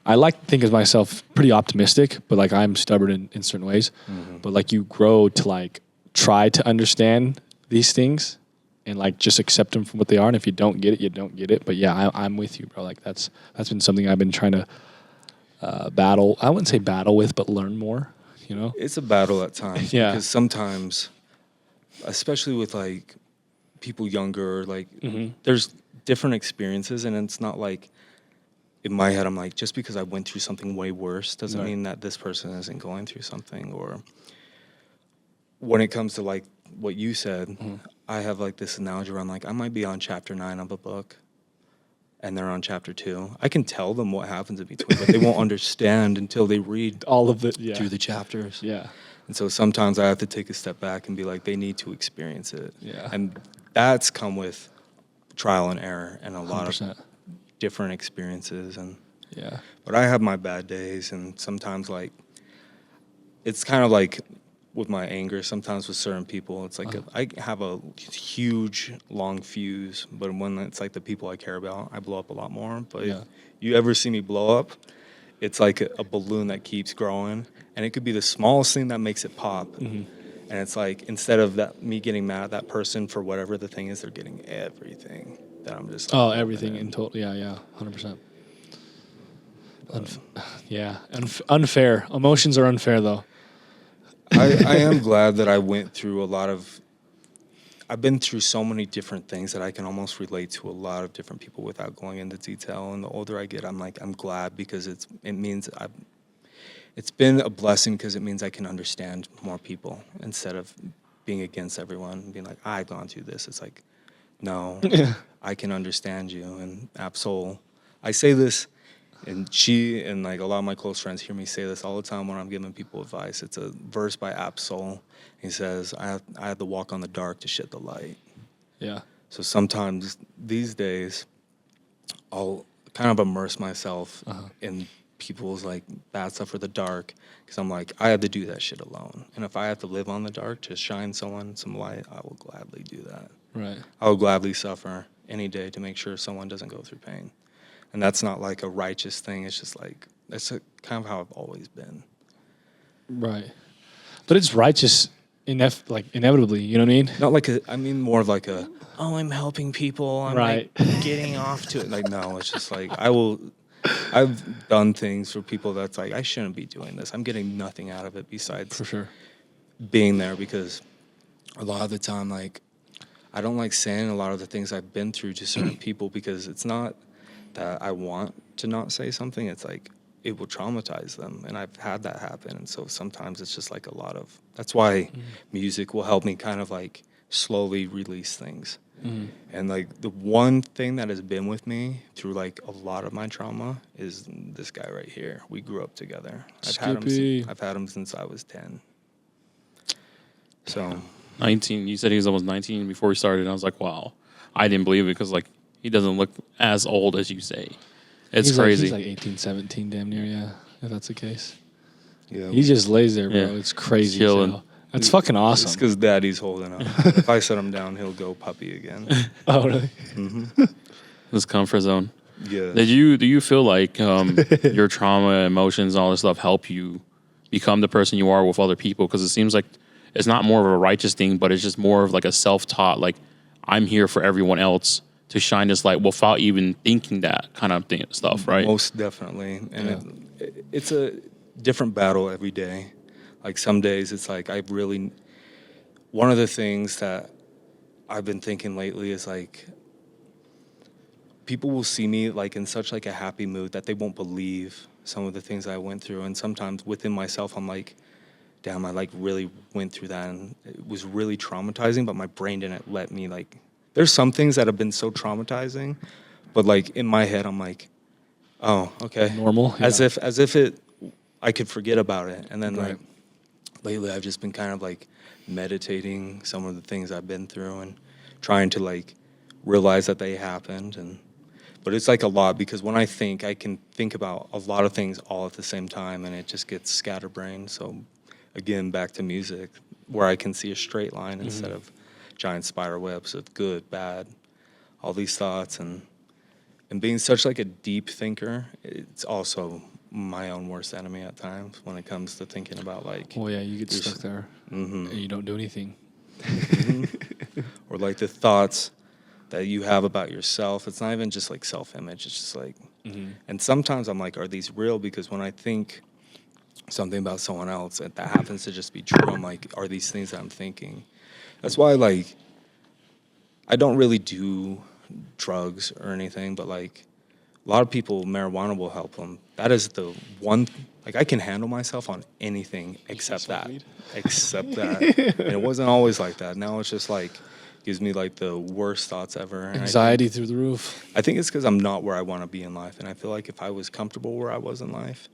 I like to think of myself pretty optimistic, but like I'm stubborn in certain ways. Mm-hmm. But like you grow to like try to understand these things and like just accept them for what they are. And if you don't get it, you don't get it. But yeah, I'm with you, bro. Like that's been something I've been trying to battle. I wouldn't say battle with, but learn more. It's a battle at times. Yeah. Because sometimes, especially with like people younger, like there's different experiences, and it's not like in my head I'm like, just because I went through something way worse doesn't mean that this person isn't going through something. Or when it comes to like what you said, I have like this analogy around like I might be on chapter 9 of a book and they're on chapter 2. I can tell them what happens in between, but they won't understand until they read all of it through the chapters. Yeah. And so sometimes I have to take a step back and be like, they need to experience it. Yeah. And that's come with trial and error and a lot 100%. of different experiences. And Yeah. but I have my bad days, and sometimes like it's kind of like with my anger, sometimes with certain people, it's like I have a huge, long fuse, but when it's like the people I care about, I blow up a lot more. But if you ever see me blow up, it's like a balloon that keeps growing, and it could be the smallest thing that makes it pop. Mm-hmm. And it's like, instead of me getting mad at that person for whatever the thing is, they're getting everything that I'm just like, everything in total. Yeah, 100%. Unfair. Emotions are unfair, though. I am glad that I went through I've been through so many different things that I can almost relate to a lot of different people without going into detail. And the older I get, I'm glad, because it means it's been a blessing because it means I can understand more people instead of being against everyone and being like, I've gone through this. It's like, no, I can understand you. And Absol, I say this, and she and like a lot of my close friends hear me say this all the time when I'm giving people advice. It's a verse by Absol. He says, I have to walk on the dark to shed the light. Yeah. So sometimes these days, I'll kind of immerse myself in people's like bad stuff or the dark, because I'm like, I have to do that shit alone. And if I have to live on the dark to shine someone some light, I will gladly do that. Right. I will gladly suffer any day to make sure someone doesn't go through pain. And that's not like a righteous thing. It's just like, that's kind of how I've always been. Right. But it's righteous inevitably, you know what I mean? Not like I mean more of like oh, I'm helping people. I'm Right. like getting off to it. Like, no, it's just like, I've done things for people that's like, I shouldn't be doing this. I'm getting nothing out of it besides For sure. being there, because a lot of the time, like, I don't like saying a lot of the things I've been through to certain people, because it's not that I want to not say something. It's like, it will traumatize them. And I've had that happen. And so sometimes it's just like that's why music will help me kind of like slowly release things. And like the one thing that has been with me through like a lot of my trauma is this guy right here. We grew up together. I've had him since I was 10. So 19. You said he was almost 19 before we started. And I was like, wow. I didn't believe it because like he doesn't look as old as you say. It's crazy. He's like 18, 17, damn near, yeah, if that's the case. yeah, He just lays there, bro. Yeah. It's crazy. Chilling. So. That's fucking it's awesome. because Daddy's holding up. If I set him down, he'll go puppy again. Oh, really? This comfort zone. Yeah. Do you feel like your trauma, emotions, all this stuff help you become the person you are with other people? Because it seems like it's not more of a righteous thing, but it's just more of like a self-taught, like I'm here for everyone else to shine this light without even thinking that kind of stuff, right? Most definitely. And it's a different battle every day. Like some days it's like one of the things that I've been thinking lately is like, people will see me like in such like a happy mood that they won't believe some of the things I went through. And sometimes within myself, I'm like, damn, I like really went through that. And it was really traumatizing, but my brain didn't let me like, there's some things that have been so traumatizing, but like in my head, I'm like, oh, okay. Normal. Yeah. As if I could forget about it. And then like lately I've just been kind of like meditating some of the things I've been through and trying to like realize that they happened. But it's like a lot, because when I can think about a lot of things all at the same time, and it just gets scatterbrained. So again, back to music, where I can see a straight line instead of giant spider webs of good, bad, all these thoughts. And being such like a deep thinker, it's also my own worst enemy at times when it comes to thinking about like, Well, yeah, you get stuck there and you don't do anything. or like the thoughts that you have about yourself. It's not even just like self-image. It's just like, and sometimes I'm like, are these real? Because when I think something about someone else that happens to just be true, I'm like, are these things that I'm thinking? That's why like, I don't really do drugs or anything, but like a lot of people, marijuana will help them. That is the one, like I can handle myself on anything except that. Except that. And it wasn't always like that. Now it's just like, gives me like the worst thoughts ever. And Anxiety through the roof. I think it's because I'm not where I want to be in life. And I feel like if I was comfortable where I was in life,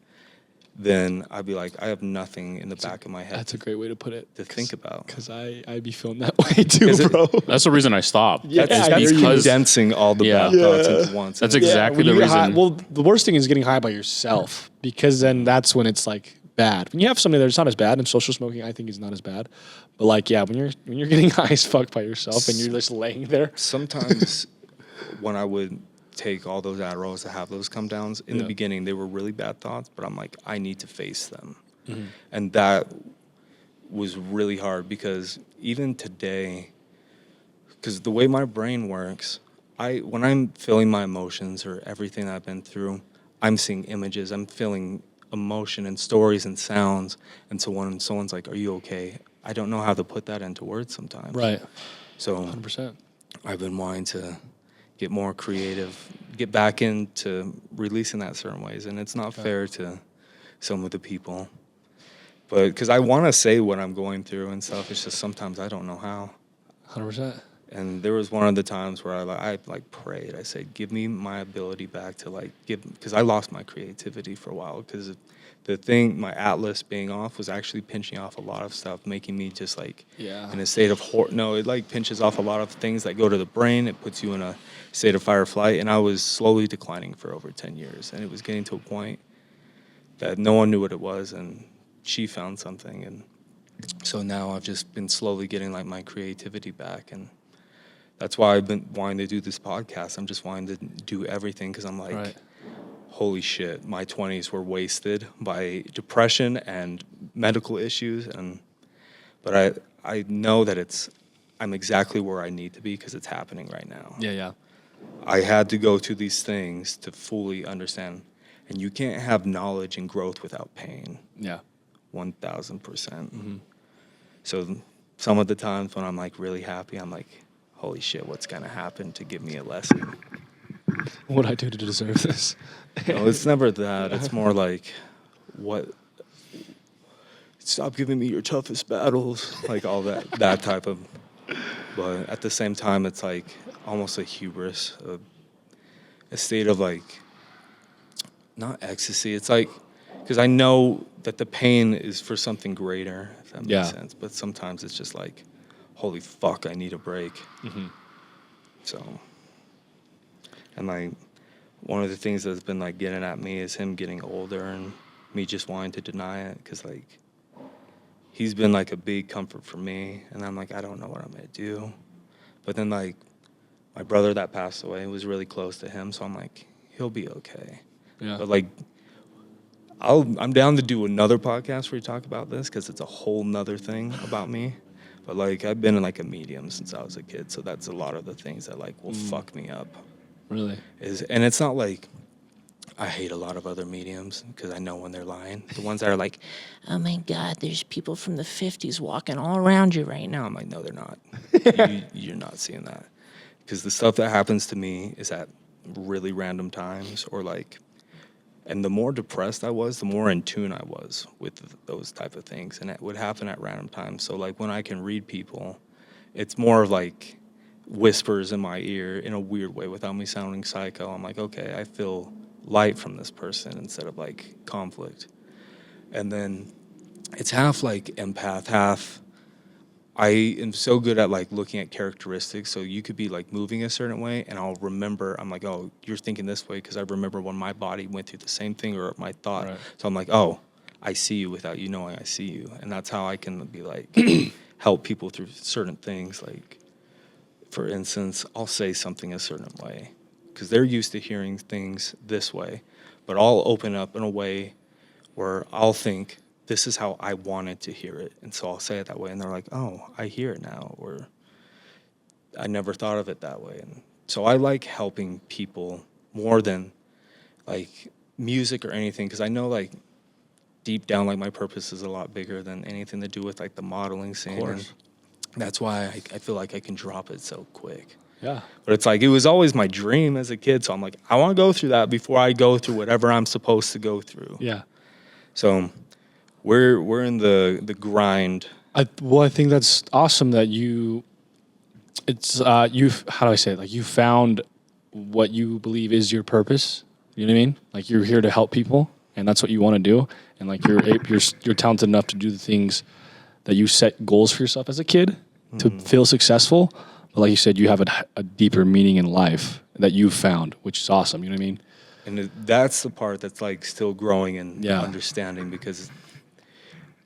then I'd be like, I have nothing in the back of my head That's a great way to put it. to think about. Because I'd be feeling that way too, bro. That's the reason I stopped. Yeah, That's I hear you. condensing all the bad thoughts into once. That's And exactly when the you get high- reason. well, the worst thing is getting high by yourself, because then that's when it's like bad. When you have somebody that's not as bad, and social smoking I think is not as bad, but like when you're getting high as fuck by yourself and you're just laying there. sometimes when I would take all those Adderalls to have those come downs, in the beginning they were really bad thoughts, but I'm like, I need to face them. And that was really hard, because even today, because the way my brain works, when I'm feeling my emotions or everything that I've been through, I'm seeing images, I'm feeling emotion and stories and sounds. And so when someone's like, are you okay? I don't know how to put that into words sometimes. Right. So 100%. I've been wanting to get more creative, get back into releasing that certain ways. And it's not fair to some of the people. But because I want to say what I'm going through and stuff, it's just sometimes I don't know how. 100%. And there was one of the times where I prayed. I said, give me my ability back to because I lost my creativity for a while because the thing, my Atlas being off was actually pinching off a lot of stuff, making me just in a state of no, it pinches off a lot of things that go to the brain. It puts you in a state of fight or flight. And I was slowly declining for over 10 years. And it was getting to a point that no one knew what it was. And she found something. And so now I've just been slowly getting my creativity back. And that's why I've been wanting to do this podcast. I'm just wanting to do everything because I'm holy shit, my 20s were wasted by depression and medical issues. But I know that I'm exactly where I need to be because it's happening right now. Yeah. I had to go through these things to fully understand. And you can't have knowledge and growth without pain. Yeah. 1,000%. Mm-hmm. So some of the times when I'm really happy, I'm holy shit, what's going to happen to give me a lesson? What I do to deserve this? No, it's never that. It's more what? Stop giving me your toughest battles, all that type of. But at the same time, it's almost a hubris, a state of not ecstasy. It's because I know that the pain is for something greater, if that makes sense. But sometimes it's just holy fuck, I need a break. Mm-hmm. So, and one of the things that's been getting at me is him getting older and me just wanting to deny it because he's been a big comfort for me, and I'm I don't know what I'm gonna do. But then my brother that passed away was really close to him, so I'm he'll be okay. Yeah. But I'm down to do another podcast where we talk about this because it's a whole nother thing about me. But I've been in a medium since I was a kid, so that's a lot of the things that will fuck me up. Really? And it's not I hate a lot of other mediums because I know when they're lying. The ones that are oh my God, there's people from the 50s walking all around you right now. I'm no, they're not. You're not seeing that. Because the stuff that happens to me is at really random times or and the more depressed I was, the more in tune I was with those type of things. And it would happen at random times. So when I can read people, it's more of whispers in my ear in a weird way without me sounding psycho. I'm okay, I feel light from this person instead of conflict. And then it's half empath, half I am so good at looking at characteristics. So you could be moving a certain way and I'll remember, I'm oh, you're thinking this way because I remember when my body went through the same thing or my thought. Right. So I'm oh, I see you without you knowing I see you. And that's how I can be help people through certain things. For instance, I'll say something a certain way because they're used to hearing things this way, but I'll open up in a way where I'll think, this is how I wanted to hear it. And so I'll say it that way. And they're oh, I hear it now. Or I never thought of it that way. And so I helping people more than music or anything. Because I know deep down, my purpose is a lot bigger than anything to do with the modeling scene. Of course. And that's why I feel I can drop it so quick. Yeah. But it's it was always my dream as a kid. So I'm I want to go through that before I go through whatever I'm supposed to go through. Yeah. So we're in the grind. I think that's awesome that you how do I say it? You found what you believe is your purpose. You know what I mean? You're here to help people, and that's what you want to do. And you're talented enough to do the things that you set goals for yourself as a kid to feel successful. But like you said, you have a deeper meaning in life that you've found, which is awesome. You know what I mean? And that's the part that's still growing and understanding because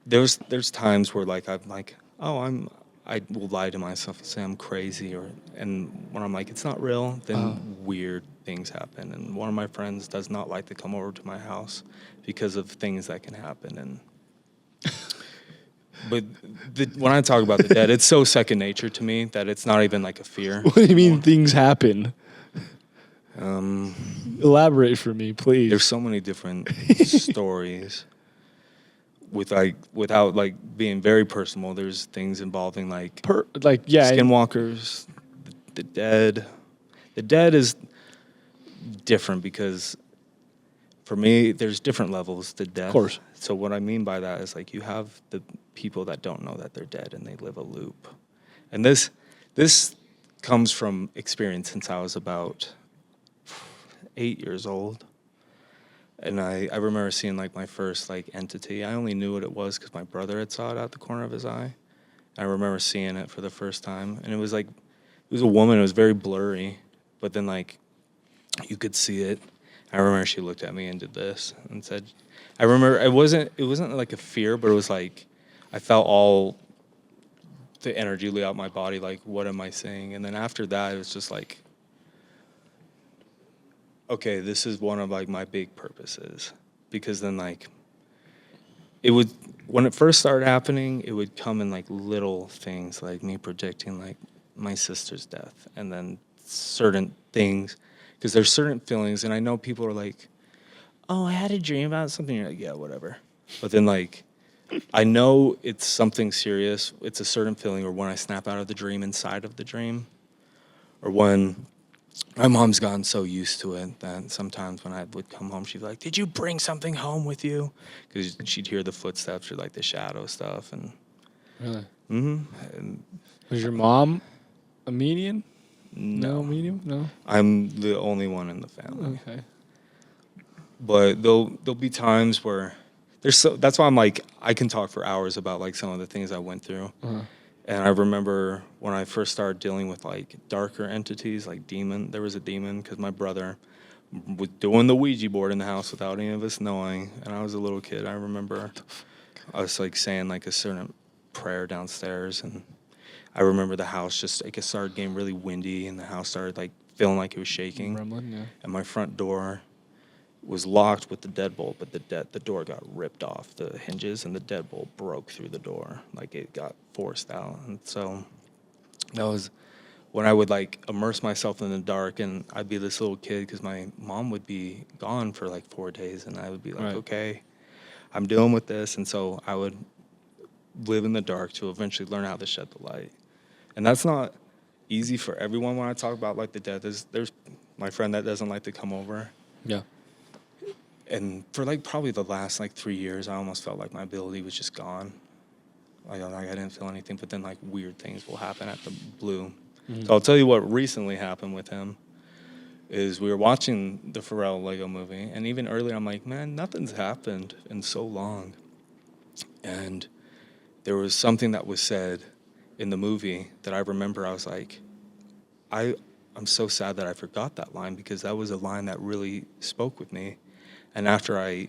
there's times where I'm I will lie to myself and say I'm crazy and when I'm it's not real, then weird things happen. And one of my friends does not like to come over to my house because of things that can happen. And but when I talk about the dead, it's so second nature to me that it's not even a fear. What do you mean things happen? Elaborate for me, please. There's so many different stories. Without being very personal, there's things involving skinwalkers, the dead. The dead is different because for me, there's different levels to death. Of course. So what I mean by that is like you have the people that don't know that they're dead and they live a loop. And this comes from experience since I was about 8 years old. And I remember seeing like my first like entity. I only knew what it was because my brother had saw it out the corner of his eye. I remember seeing it for the first time. And it was a woman. It was very blurry. But then like you could see it. I remember she looked at me and did this and said, I remember it wasn't like a fear, but it was like I felt all the energy leave out my body, like, what am I saying? And then after that, it was just like, okay, this is one of like my big purposes. Because then like when it first started happening, it would come in like little things, like me predicting like my sister's death, and then certain things. Because there's certain feelings, and I know people are like, oh, I had a dream about something. You're like, yeah, whatever. But then, like, I know it's something serious. It's a certain feeling, or when I snap out of the dream inside of the dream, or when my mom's gotten so used to it that sometimes when I would come home, she'd be like, did you bring something home with you? Because she'd hear the footsteps or, like, the shadow stuff. And Really? Mm-hmm. And Was your mom a medium? no, medium? No? I'm the only one in the family. Okay. But there'll be times where that's why I'm like, I can talk for hours about like some of the things I went through. Uh-huh. And I remember when I first started dealing with like darker entities, like there was a demon because my brother was doing the Ouija board in the house without any of us knowing. And I was a little kid. I remember I was like saying like a certain prayer downstairs, and I remember the house it started getting really windy, and the house started like feeling like it was shaking. Rumbling, yeah. And my front door was locked with the deadbolt, but the door got ripped off the hinges, and the deadbolt broke through the door, like it got forced out. And so that was when I would like immerse myself in the dark, and I'd be this little kid because my mom would be gone for like 4 days, and I would be like, Right. okay, I'm dealing with this. And so I would live in the dark to eventually learn how to shed the light. And that's not easy for everyone. When I talk about like the death, there's my friend that doesn't like to come over. Yeah. And for like probably the last like 3 years, I almost felt like my ability was just gone. Like I didn't feel anything, but then like weird things will happen at the blue. Mm-hmm. So I'll tell you what recently happened with him is we were watching the Pharrell Lego movie, and even earlier I'm like, man, nothing's happened in so long. And there was something that was said in the movie that I remember. I was like, I'm so sad that I forgot that line, because that was a line that really spoke with me. And after I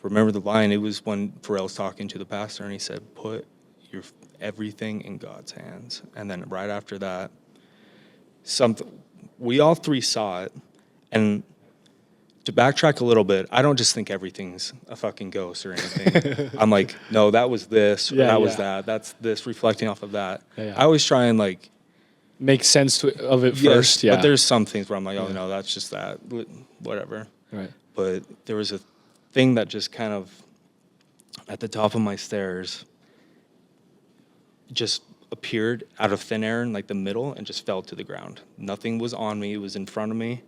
remember the line, it was when Pharrell's talking to the pastor, and he said, put your everything in God's hands. And then right after that, we all three saw it. And to backtrack a little bit, I don't just think everything's a fucking ghost or anything. I'm like, no, that was this, or Yeah, that was yeah. that. That's this reflecting off of that. Yeah. I always try and like, Make sense of it yes, first, yeah. but there's some things where I'm like, oh Yeah. no, that's just that, whatever. Right. But there was a thing that just kind of at the top of my stairs just appeared out of thin air in like the middle and just fell to the ground. Nothing was on me. It was in front of me.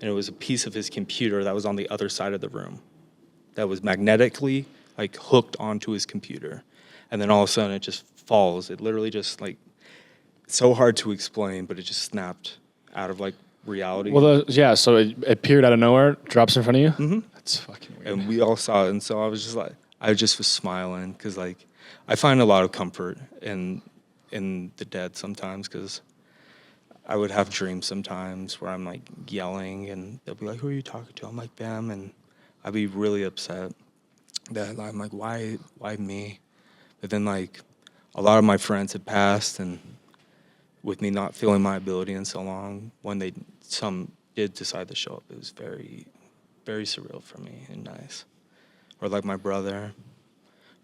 And it was a piece of his computer that was on the other side of the room that was magnetically like hooked onto his computer. And then all of a sudden it just falls. It literally just like, it's so hard to explain, but it just snapped out of like reality. Well, so it appeared out of nowhere, drops in front of you? Mm-hmm. That's fucking weird. And we all saw it. And so I was just like, I just was smiling because like I find a lot of comfort in the dead sometimes, because I would have dreams sometimes where I'm like yelling, and they'll be like, who are you talking to? I'm like, them. And I'd be really upset that I'm like, why me? But then like a lot of my friends had passed, and with me not feeling my ability in so long, when some did decide to show up, it was very, very surreal for me and nice. Or like my brother,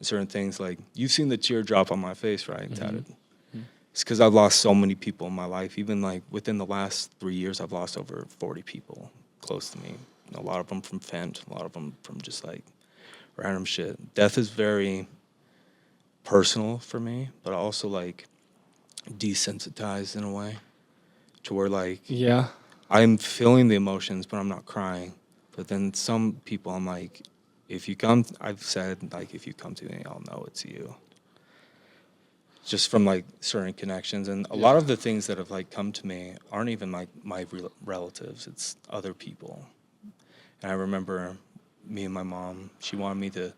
certain things like, you've seen the teardrop on my face, right? Tatted. Mm-hmm. It's because I've lost so many people in my life. Even like within the last 3 years, I've lost over 40 people close to me. A lot of them from Fent, a lot of them from just like random shit. Death is very personal for me, but also like desensitized in a way to where like Yeah. I'm feeling the emotions, but I'm not crying. But then some people, I'm like, I've said, like, if you come to me, I'll know it's you. Just from, like, certain connections. And a lot of the things that have, like, come to me aren't even, like, my relatives. It's other people. And I remember me and my mom, she wanted me to,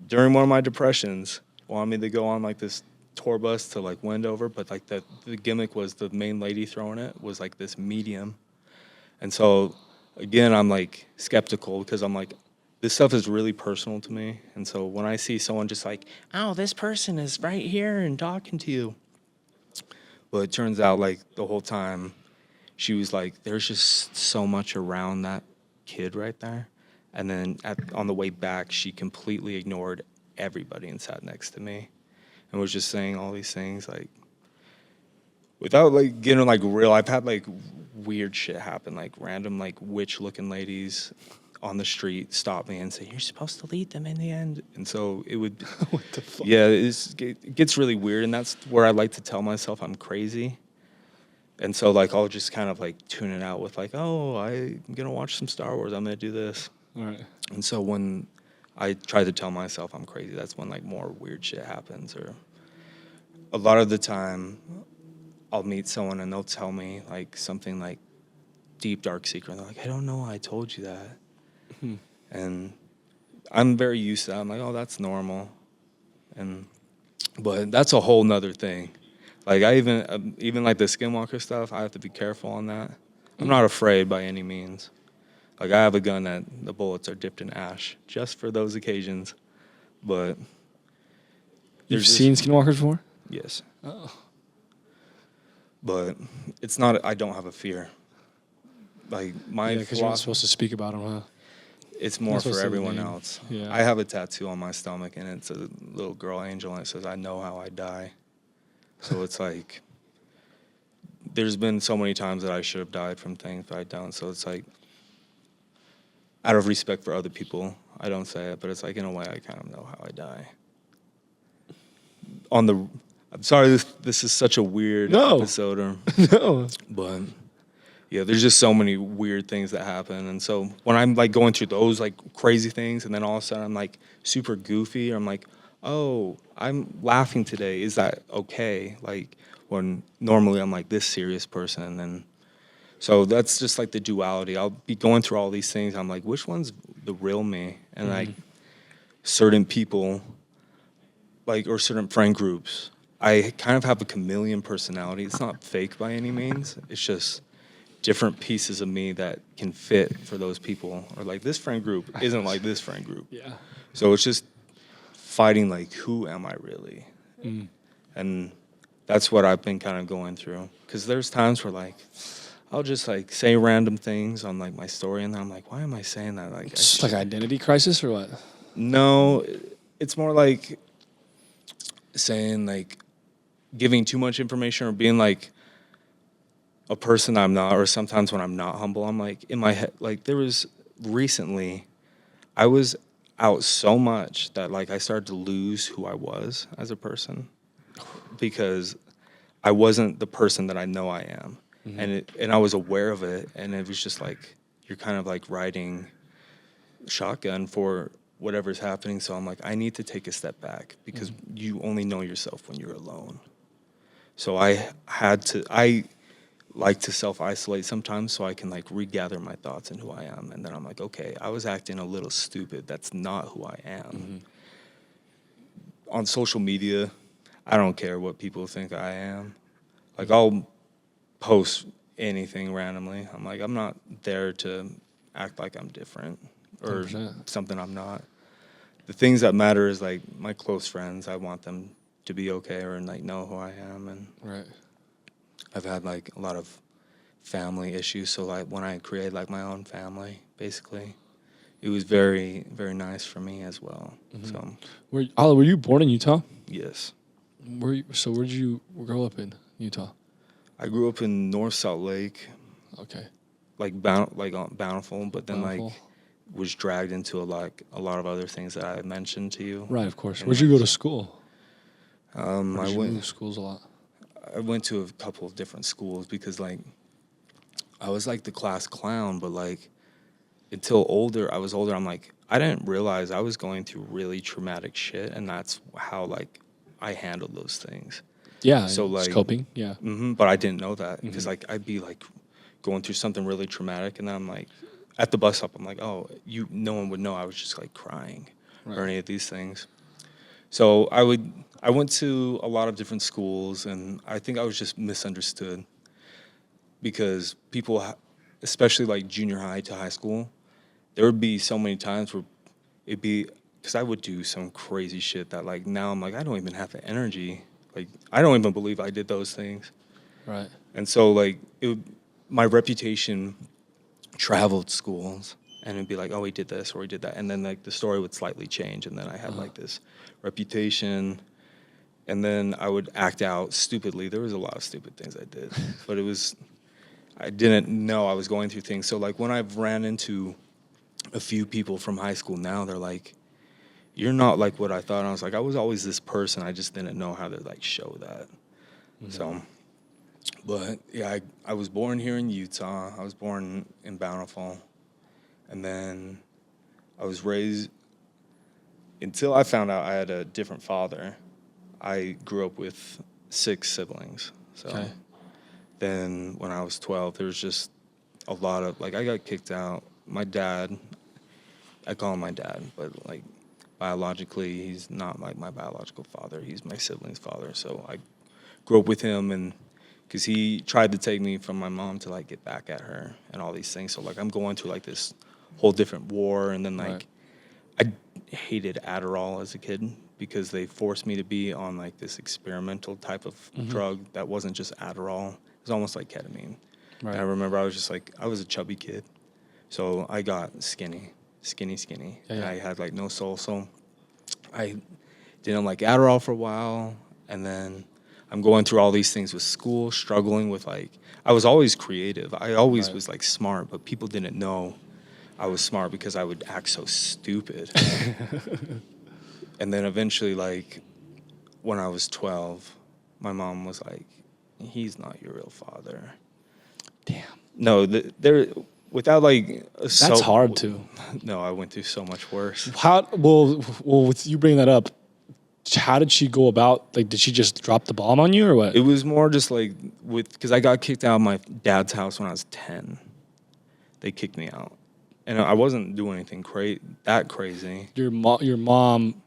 during one of my depressions, wanted me to go on, like, this tour bus to, like, Wendover. But, like, the gimmick was the main lady throwing it was, like, this medium. And so, again, I'm, like, skeptical because I'm, like, this stuff is really personal to me. And so when I see someone just like, oh, this person is right here and talking to you. Well, it turns out, like, the whole time she was like, there's just so much around that kid right there. And then on the way back, she completely ignored everybody and sat next to me and was just saying all these things, like, without, like, getting, like, real. I've had, like, weird shit happen, like, random, like, witch-looking ladies on the street stop me and say, you're supposed to lead them in the end. And so it would, What the fuck? yeah, it gets really weird. And that's where I like to tell myself I'm crazy. And so, like, I'll just kind of, like, tune it out with, like, oh, I'm going to watch some Star Wars. I'm going to do this. All right. And so when I try to tell myself I'm crazy, that's when, like, more weird shit happens. Or a lot of the time I'll meet someone and they'll tell me, like, something, like, deep, dark secret. And they're like, I don't know why I told you that. And I'm very used to that. I'm like, oh, that's normal. But that's a whole nother thing. Like, I even like the Skinwalker stuff, I have to be careful on that. I'm not afraid by any means. Like, I have a gun that the bullets are dipped in ash just for those occasions. But You've seen Skinwalkers before? Yes. Oh. But it's not, I don't have a fear. Like, my Because you're not supposed to speak about them, huh? It's more That's for what's in the everyone name. else. Yeah. I have a tattoo on my stomach, and it's a little girl angel, and it says, I know how I die. So it's like, there's been so many times that I should have died from things, but I don't. So it's like, out of respect for other people, I don't say it, but it's like, in a way, I kind of know how I die. I'm sorry, this is such a weird episode. No. But yeah, there's just so many weird things that happen. And so when I'm, like, going through those, like, crazy things, and then all of a sudden I'm, like, super goofy, or I'm like, oh, I'm laughing today. Is that okay? Like, when normally I'm, like, this serious person. And then, so that's just, like, the duality. I'll be going through all these things. I'm like, which one's the real me? And, like, certain people, like, or certain friend groups, I kind of have a chameleon personality. It's not fake by any means. It's just different pieces of me that can fit for those people. Or, like, this friend group isn't like this friend group. Yeah. So it's just fighting, like, who am I really? And that's what I've been kind of going through. Because there's times where, like, I'll just, like, say random things on, like, my story, and then I'm like, why am I saying that? Like, It's like identity crisis or what? no, it's more like saying, like, giving too much information or being, like, a person I'm not, or sometimes when I'm not humble, I'm, like, in my head, like, there was recently, I was out so much that, like, I started to lose who I was as a person because I wasn't the person that I know I am. And I was aware of it, and it was just like, you're kind of, like, riding shotgun for whatever's happening. So I'm like, I need to take a step back because you only know yourself when you're alone. So I like to self-isolate sometimes so I can, like, regather my thoughts and who I am. And then I'm like, okay, I was acting a little stupid. That's not who I am. On social media, I don't care what people think I am. Like, I'll post anything randomly. I'm like, I'm not there to act like I'm different or 100%. something I'm not. The things that matter is, like, my close friends. I want them to be okay or, like, know who I am. And Right. I've had, like, a lot of family issues. So, like, when I created, like, my own family, basically, it was very, very nice for me as well. So, Alo, were you born in Utah? yes. So where did you grow up in Utah? I grew up in North Salt Lake, Okay. like, Bountiful, but then, Bountiful. like, was dragged into a lot of other things that I mentioned to you. Right, of course. And, Where'd you go like, to school? Or I did you went move schools a lot? I went to a couple of different schools because, like, I was, like, the class clown, but, like, until I was older, I'm like, I didn't realize I was going through really traumatic shit, and that's how like I handled those things. Yeah. So, and like, scoping. Yeah. But I didn't know that because like I'd be like going through something really traumatic, and then I'm like, at the bus stop, I'm like, oh, no one would know I was just like crying or any of these things. So I went to a lot of different schools, and I think I was just misunderstood because people, especially like junior high to high school, there would be so many times where it'd be, because I would do some crazy shit that like now I'm like, I don't even have the energy. Like, I don't even believe I did those things. Right. And so like my reputation traveled schools, and it'd be like, oh, he did this or he did that. And then like the story would slightly change. And then I had like this reputation, and then I would act out stupidly. There was a lot of stupid things I did, but I didn't know I was going through things. So like when I've ran into a few people from high school now, they're like, you're not like what I thought. And I was like, I was always this person. I just didn't know how to like show that. So, but yeah, I was born here in Utah. I was born in Bountiful. And then I was raised, until I found out I had a different father, I grew up with 6 siblings. So then when I was 12, there was just a lot of, like, I got kicked out. My dad, I call him my dad, but like biologically, he's not like my biological father. He's my sibling's father. So I grew up with him, and because he tried to take me from my mom to like get back at her and all these things. So like I'm going through like this whole different war, and then like I hated Adderall as a kid because they forced me to be on like this experimental type of drug that wasn't just Adderall. It was almost like ketamine. Right. And I remember I was a chubby kid, so I got skinny. Yeah. And I had like no soul, so I didn't like Adderall for a while, and then I'm going through all these things with school, struggling with like, I was always creative. I always was like smart, but people didn't know I was smart because I would act so stupid. And then eventually, like, when I was 12, my mom was like, he's not your real father. Damn. No, there, without like... That's hard too. No, I went through so much worse. Well, with you bringing that up, how did she go about, like, did she just drop the bomb on you or what? It was more just like, because I got kicked out of my dad's house when I was 10. They kicked me out. And I wasn't doing anything that crazy. Your mom...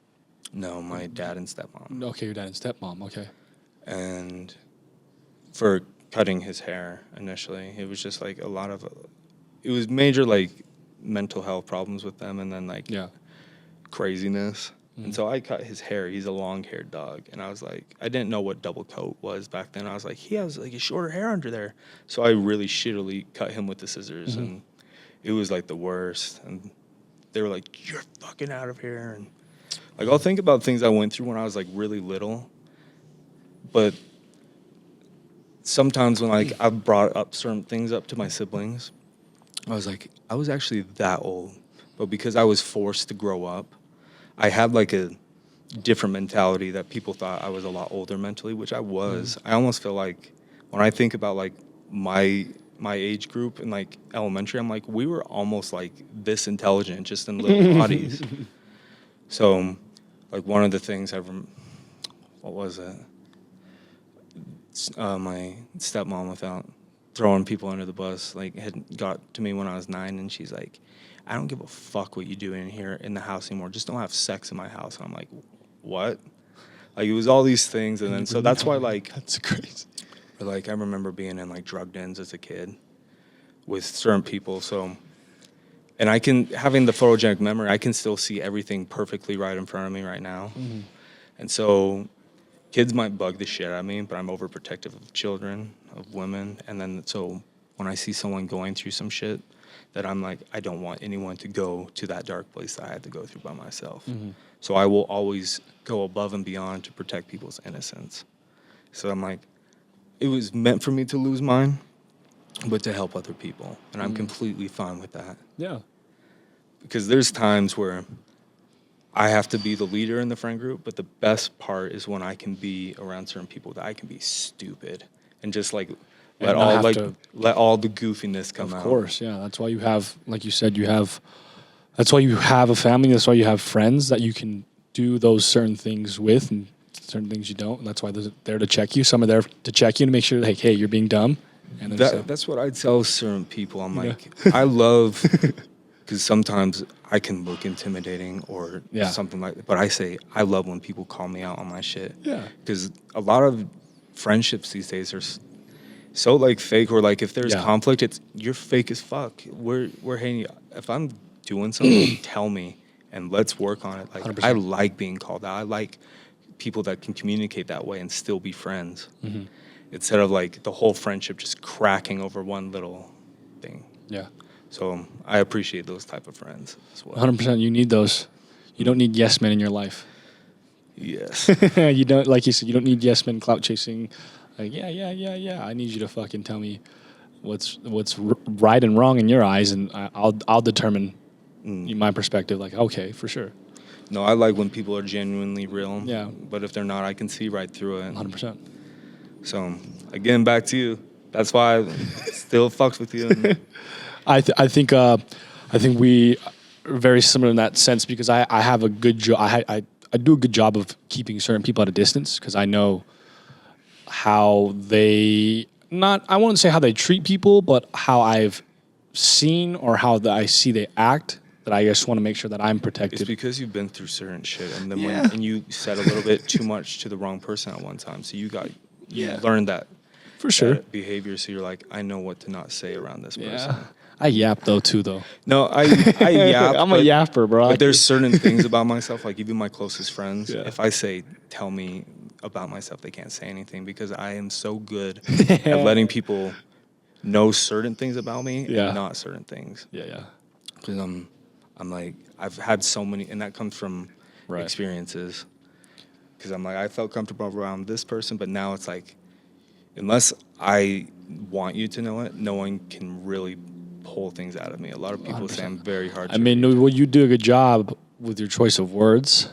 No, my dad and stepmom. Okay, your dad and stepmom, okay. And for cutting his hair initially, it was just like a lot of... It was major, like, mental health problems with them, and then, like, craziness. And so I cut his hair. He's a long-haired dog. And I was like, I didn't know what double coat was back then. I was like, he has, like, a shorter hair under there. So I really shittily cut him with the scissors, and it was, like, the worst. And they were like, you're fucking out of here. And, like, I'll think about things I went through when I was, like, really little. But sometimes when, like, I brought up certain things up to my siblings, I was like, I was actually that old. But because I was forced to grow up, I had, like, a different mentality that people thought I was a lot older mentally, which I was. I almost feel like when I think about, like, my age group in, like, elementary, I'm like, we were almost, like, this intelligent just in little bodies. So, like, one of the things what was it? My stepmom, without throwing people under the bus, like, had got to me when I was 9, and she's like, I don't give a fuck what you do in here in the house anymore. Just don't have sex in my house. And I'm like, what? Like, it was all these things, and then so that's why, like, That's crazy. like, I remember being in, like, drug dens as a kid with certain people. So, and having the photogenic memory, I can still see everything perfectly right in front of me right now. And so kids might bug the shit out of me, but I'm overprotective of children, of women. And then so when I see someone going through some shit, that I'm like, I don't want anyone to go to that dark place that I had to go through by myself. So I will always go above and beyond to protect people's innocence. So I'm like, it was meant for me to lose mine, but to help other people. And I'm completely fine with that. Yeah. Because there's times where I have to be the leader in the friend group, but the best part is when I can be around certain people that I can be stupid and just, like, let all the goofiness come out. Of course, yeah. That's why you have, like you said, that's why you have a family. That's why you have friends that you can do those certain things with, and certain things you don't. And that's why they're there to check you. Some are there to check you to make sure, like, hey, you're being dumb. And then That's what I tell certain people. I'm like, I love, because sometimes I can look intimidating or something like that. But I say, I love when people call me out on my shit. Yeah. Because a lot of friendships these days are so like fake, or like if there's conflict, you're fake as fuck. We're hating. If I'm doing something, tell me and let's work on it. Like 100%. I like being called out. I like people that can communicate that way and still be friends. Mm-hmm. Instead of like the whole friendship just cracking over one little thing. Yeah. So I appreciate those type of friends as well. 100%. You need those. You don't need yes men in your life. Yes. You don't, like you said, you don't need yes men clout chasing. Like, yeah. I need you to fucking tell me what's right and wrong in your eyes, and I'll determine my perspective. Like, okay, for sure. No, I like when people are genuinely real. Yeah. But if they're not, I can see right through it. 100%. So again, back to you. That's why I still fucks with you. And I think we are very similar in that sense, because I have a good job. I do a good job of keeping certain people at a distance, because I know how I won't say how they treat people, but how I've seen or how I see they act, that I just want to make sure that I'm protected. it's because you've been through certain shit, and then when you said a little bit too much to the wrong person at one time, so you learned that. For sure. That behavior, so you're like, I know what to not say around this person. I yap though. No, I yap. I'm a yapper, bro. But there's certain things about myself, like even my closest friends, if I say, tell me about myself, they can't say anything, because I am so good at letting people know certain things about me and not certain things. Yeah. Because I'm like, I've had so many, and that comes from experiences. Because I'm like, I felt comfortable around this person, but now it's like, unless I want you to know it, no one can really pull things out of me. A lot of people 100%. Say I'm very hard to read. Well, you do a good job with your choice of words.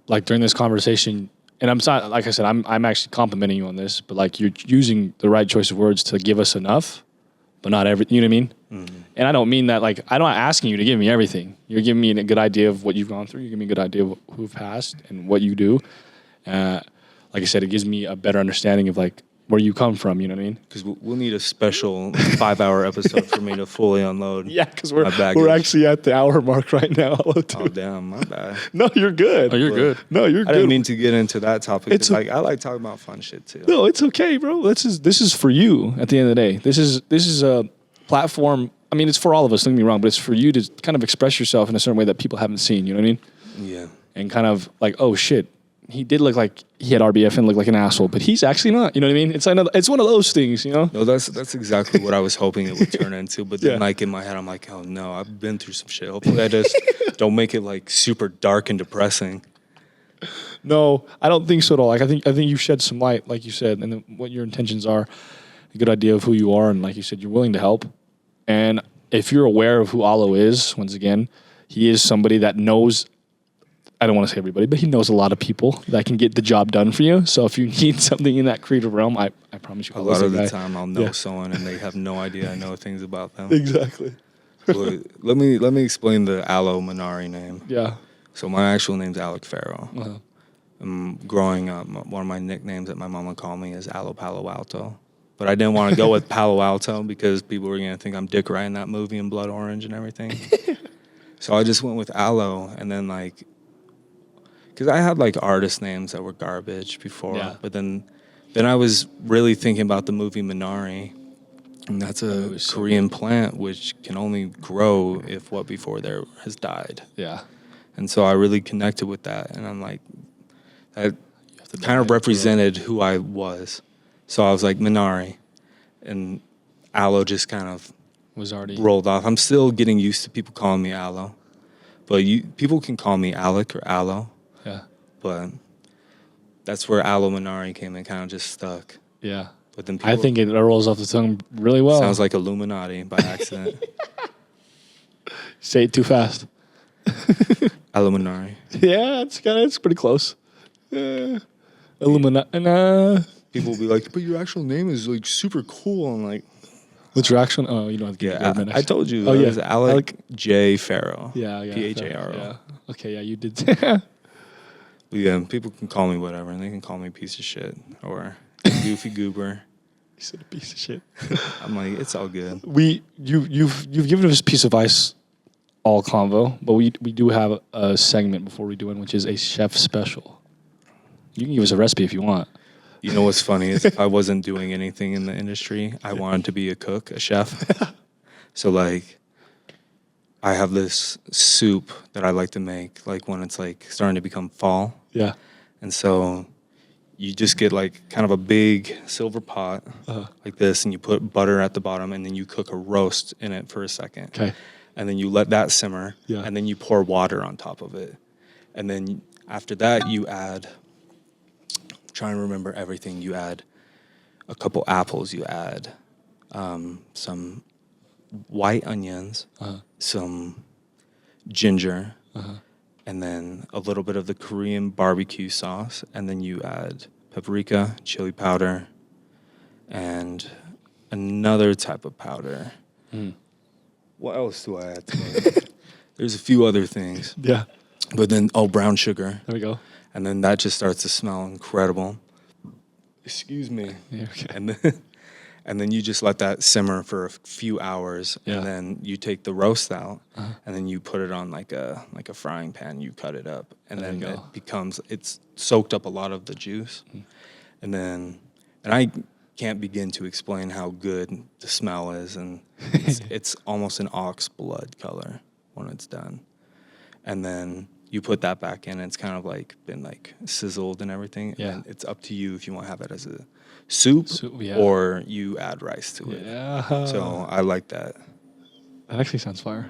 Like during this conversation, and I'm sorry, like I said, I'm actually complimenting you on this, but like you're using the right choice of words to give us enough, but not everything. You know what I mean? Mm-hmm. And I don't mean that like, I'm not asking you to give me everything. You're giving me a good idea of what you've gone through. You're giving me a good idea of who've passed and what you do. Like I said, it gives me a better understanding of like where you come from, you know what I mean? Because we'll need a special 5-hour episode for me to fully unload. Yeah, because we're actually at the hour mark right now. Oh, damn, my bad. No, you're good. Oh, you're good. No, you're good. I didn't mean to get into that topic. I like talking about fun shit too. No, it's okay, bro. This is for you at the end of the day. This is a platform. I mean, it's for all of us, don't get me wrong, but it's for you to kind of express yourself in a certain way that people haven't seen, you know what I mean? Yeah. And kind of like, oh shit, he did look like he had RBF and looked like an asshole, but he's actually not. You know what I mean? It's one of those things, you know? No, that's exactly what I was hoping it would turn into. But then, like in my head, I'm like, oh no, I've been through some shit. Hopefully, I just don't make it like super dark and depressing. No, I don't think so at all. Like I think you shed some light, like you said, and then what your intentions are. A good idea of who you are, and like you said, you're willing to help. And if you're aware of who Alo is, once again, he is somebody that knows. I don't want to say everybody, but he knows a lot of people that can get the job done for you. So if you need something in that creative realm, I promise you. A lot of the time I'll know someone and they have no idea I know things about them. Exactly. Let me explain the Alo Minari name. Yeah. So my actual name's Alec Farrow. Uh-huh. Growing up, one of my nicknames that my mama called me is Alo Palo Alto. But I didn't want to go with Palo Alto because people were going to think I'm Dick Wright in that movie in Blood Orange and everything. So I just went with Alo, and then like, because I had like artist names that were garbage before, but then I was really thinking about the movie Minari, and that's a Korean plant which can only grow if what before there has died. Yeah. And so I really connected with that, and I'm like, that kind of represented who I was. So I was like Minari, and Alo just kind of was already rolled off. I'm still getting used to people calling me Alo, but people can call me Alec or Alo. Yeah. But that's where Alo Minari came and kind of just stuck. Yeah. But then I think it rolls off the tongue really well. Sounds like Illuminati by accident. Say it too fast. Alo Minari. Yeah, it's pretty close. Illuminati. people will be like, but your actual name is like super cool. I'm like, What's your actual? Oh, you don't have to give yeah, your I told you. Oh, It yeah. was Alec J. Farrow. Yeah, yeah. Pharo. Yeah. Okay, yeah, you did. But yeah, people can call me whatever, and they can call me piece of shit or goofy goober. You said a piece of shit. I'm like, it's all good. You've given us a piece of advice all convo, but we do have a segment before we do it, which is a chef special. You can give us a recipe if you want. You know what's funny is if I wasn't doing anything in the industry, I wanted to be a cook, a chef. So like, I have this soup that I like to make, like when it's like starting to become fall. Yeah. And so you just get like kind of a big silver pot like this, and you put butter at the bottom, and then you cook a roast in it for a second. Okay. And then you let that simmer, Yeah. and then you pour water on top of it. And then after that, you add, I'm trying to remember everything, you add a couple apples, you add some white onions, some ginger, and then a little bit of the Korean barbecue sauce, and then you add paprika, chili powder, and another type of powder. What else do I add to it? There's a few other things. Yeah. But then, brown sugar. There we go. And then that just starts to smell incredible. Excuse me. Yeah, okay. And then you just let that simmer for a few hours. Yeah. And then you take the roast out, and then you put it on like a frying pan. You cut it up. And There then you go. it's soaked up a lot of the juice. And I can't begin to explain how good the smell is, and it's almost an ox blood color when it's done. And then you put that back in, and it's kind of like been like sizzled and everything. Yeah. And it's up to you if you want to have it as a soup, yeah. or you add rice to it. Yeah. So I like that. That actually sounds fire.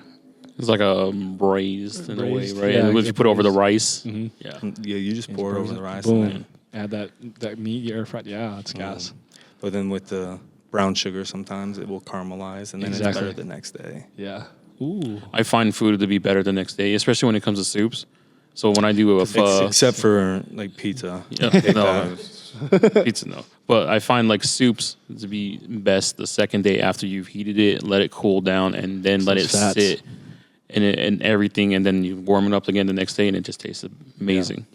It's like a braised in a way, Braised, right? yeah, What you put over the braised. rice. Mhm. Yeah. Yeah, you just pour it over the rice. Boom. And then, Add that meat you air fried. Yeah, that's gas. but then with the brown sugar, sometimes it will caramelize, and then it's Exactly. better the next day. Yeah. Ooh. I find food to be better the next day, especially when it comes to soups. So when I do a pho, Except for like pizza. yeah, no, pizza no. But I find like soups to be best the second day after you've heated it, let it cool down, and then let it Fats. sit and everything, and then you warm it up again the next day, and it just tastes amazing.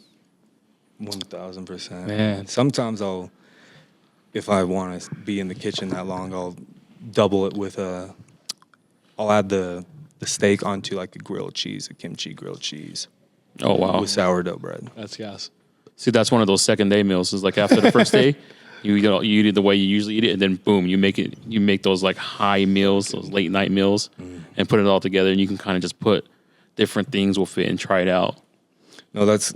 1,000%. Man. Sometimes if I want to be in the kitchen that long, I'll double it with I'll add the steak onto like a grilled cheese, a kimchi grilled cheese. Oh wow! With sourdough bread. That's gas. See, that's one of those second day meals. Is like after the first day, you eat it the way you usually eat it, and then boom, you make those like high meals, those late night meals, and put it all together, and you can kind of just put different things with it and try it out. No, that's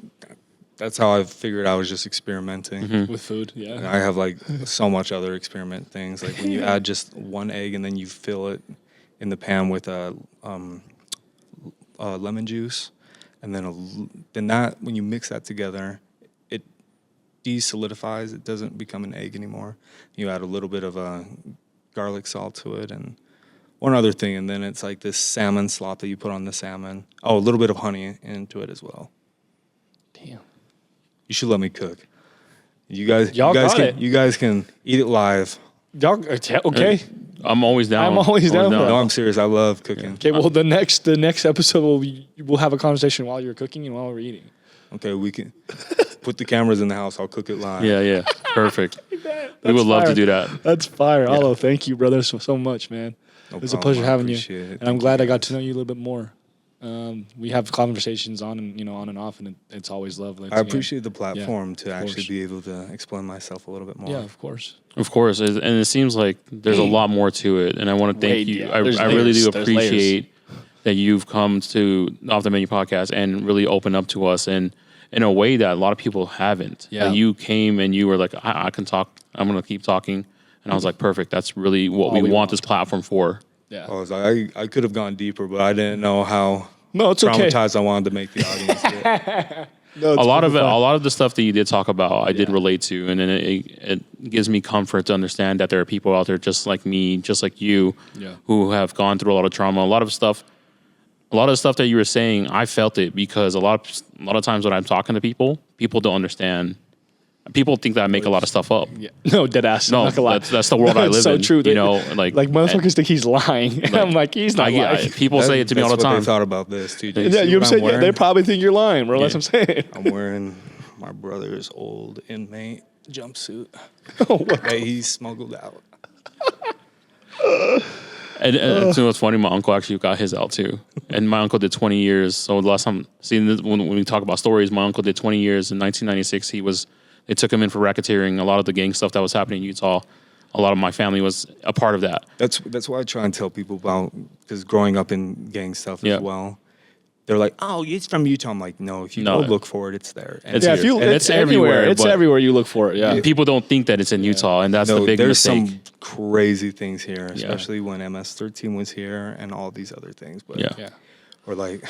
how I figured I was just experimenting. With food. And Yeah. I have like so much other experiment things. Like when you add just one egg and then you fill it in the pan with lemon juice, and then that when you mix that together, it de-solidifies. It doesn't become an egg anymore. You add a little bit of garlic salt to it and one other thing, and then it's like this salmon slop that you put on the salmon. Oh, a little bit of honey into it as well. Damn. You should let me cook. You guys got it. You guys can eat it live. Y'all, okay. I'm always down. I'm always down for No, I'm serious. I love cooking. Okay. Well, the next episode we'll have a conversation while you're cooking and while we're eating. Okay, we can put the cameras in the house. I'll cook it live. Yeah, perfect. We would love to do that. That's fire. Alo, thank you, brother, so much, man. No It was a problem. pleasure I having you, appreciate it. and I'm Thank glad you I got guys. to know you a little bit more. We have conversations on and off, and it's always lovely. I appreciate the platform to of actually course. be able to explain myself a little bit more. Yeah, of course. Of course, and it seems like there's a lot more to it, and I want to thank Wait, you. yeah, there's I really do layers. There's layers. appreciate that you've come to Off the Menu Podcast and really open up to us, and in a way that a lot of people haven't. Yeah. Like you came and you were like, I can talk. I'm going to keep talking, and I was like, perfect. That's really what All we we want want. this platform for. Yeah. I was like, I could have gone deeper, but I didn't know how No, it's okay. traumatized I wanted to make the audience get. No, it's A lot totally of it, fine. a lot of the stuff that you did talk about, I did Yeah. relate to, and then it gives me comfort to understand that there are people out there just like me, just like you, Yeah. who have gone through a lot of trauma. A lot of the stuff that you were saying, I felt it because a lot of times when I'm talking to people, people don't understand People think that I make a lot of stuff up. Yeah. No, dead ass. No, I'm not gonna lie. that's the world I live so in. true. You know, like motherfuckers think he's lying. And I'm like, he's not lying. People say it to me all the That's what time. they thought about this too. Yeah, you know what I'm saying? Yeah, they probably think you're lying, bro. That's what I'm saying. I'm wearing my brother's old inmate jumpsuit Oh, what? that he smuggled out. And so what's funny, my uncle actually got his out too. And my uncle did 20 years. So the last time, when we talk about stories, my uncle did 20 years. In 1996, they took him in for racketeering. A lot of the gang stuff that was happening in Utah, a lot of my family was a part of that. That's why I try and tell people about, because growing up in gang stuff Yeah. as well, they're like, "Oh, it's from Utah." I'm like, "No, if you No. go look for it, it's there." And It's Yeah, here. if you, And it's it's everywhere. everywhere, It's but- everywhere you look for it. Yeah. People don't think that it's in Utah, and that's the big there's mistake. some crazy things here, especially when MS-13 was here and all these other things. But Yeah. or like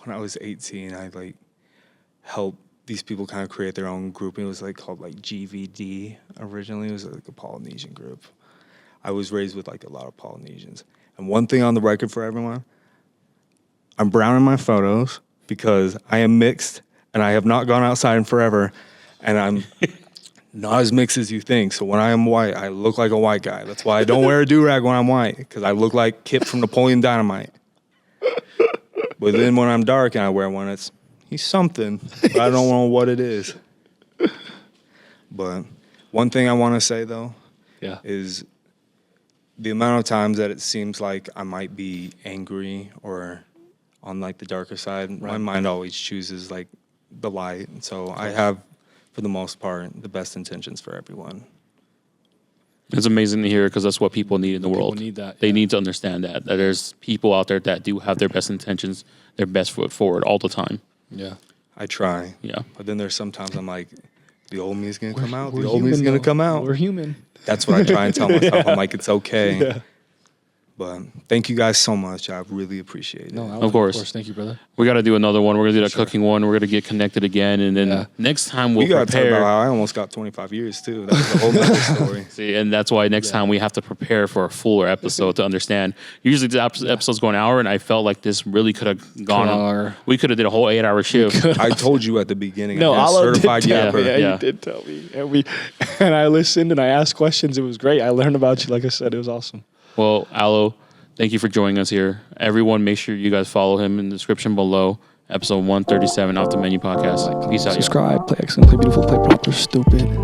when I was 18, I like helped these people kind of create their own group. It was like called like GVD originally. It was like a Polynesian group. I was raised with like a lot of Polynesians. And one thing on the record for everyone, I'm brown in my photos because I am mixed and I have not gone outside in forever. And I'm not as mixed as you think. So when I am white, I look like a white guy. That's why I don't wear a do-rag when I'm white, because I look like Kip from Napoleon Dynamite. But then when I'm dark and I wear one, he's something, but I don't know what it is. But one thing I want to say, though, Yeah. is the amount of times that it seems like I might be angry or on like the darker side, my mind always chooses like the light. And so I have, for the most part, the best intentions for everyone. It's amazing to hear, because that's what people need in the world. need that, They yeah. need to understand that there's people out there that do have their best intentions, their best foot forward all the time. Yeah. I try. Yeah. But then there's sometimes I'm like, the old me is going to come out. We're The old me is human, going to though. come out. We're human. That's what I try and tell myself. I'm like, it's okay. Yeah. But thank you guys so much. I really appreciate it. No, Of course. Thank you, brother. We got to do another one. We're going to do that cooking one. We're going to get connected again. And then Yeah. next time we we'll got to talk about prepare. how I almost got 25 years, too. That's a whole nother story. See, and that's why next time we have to prepare for a fuller episode to understand. Usually the episodes go an hour, and I felt like this really could have gone. Longer. We could have did a whole 8-hour shift. I told you at the beginning. No, I'm a Alo did certified tell me. yapper. Yeah, Yeah. you did tell me. And I listened and I asked questions. It was great. I learned about you. Like I said, it was awesome. Well, Alo, thank you for joining us here. Everyone, make sure you guys follow him in the description below. Episode 137 Off the Menu Podcast. Peace out, y'all. Subscribe. Play excellent. Play beautiful. Play proper. Stupid.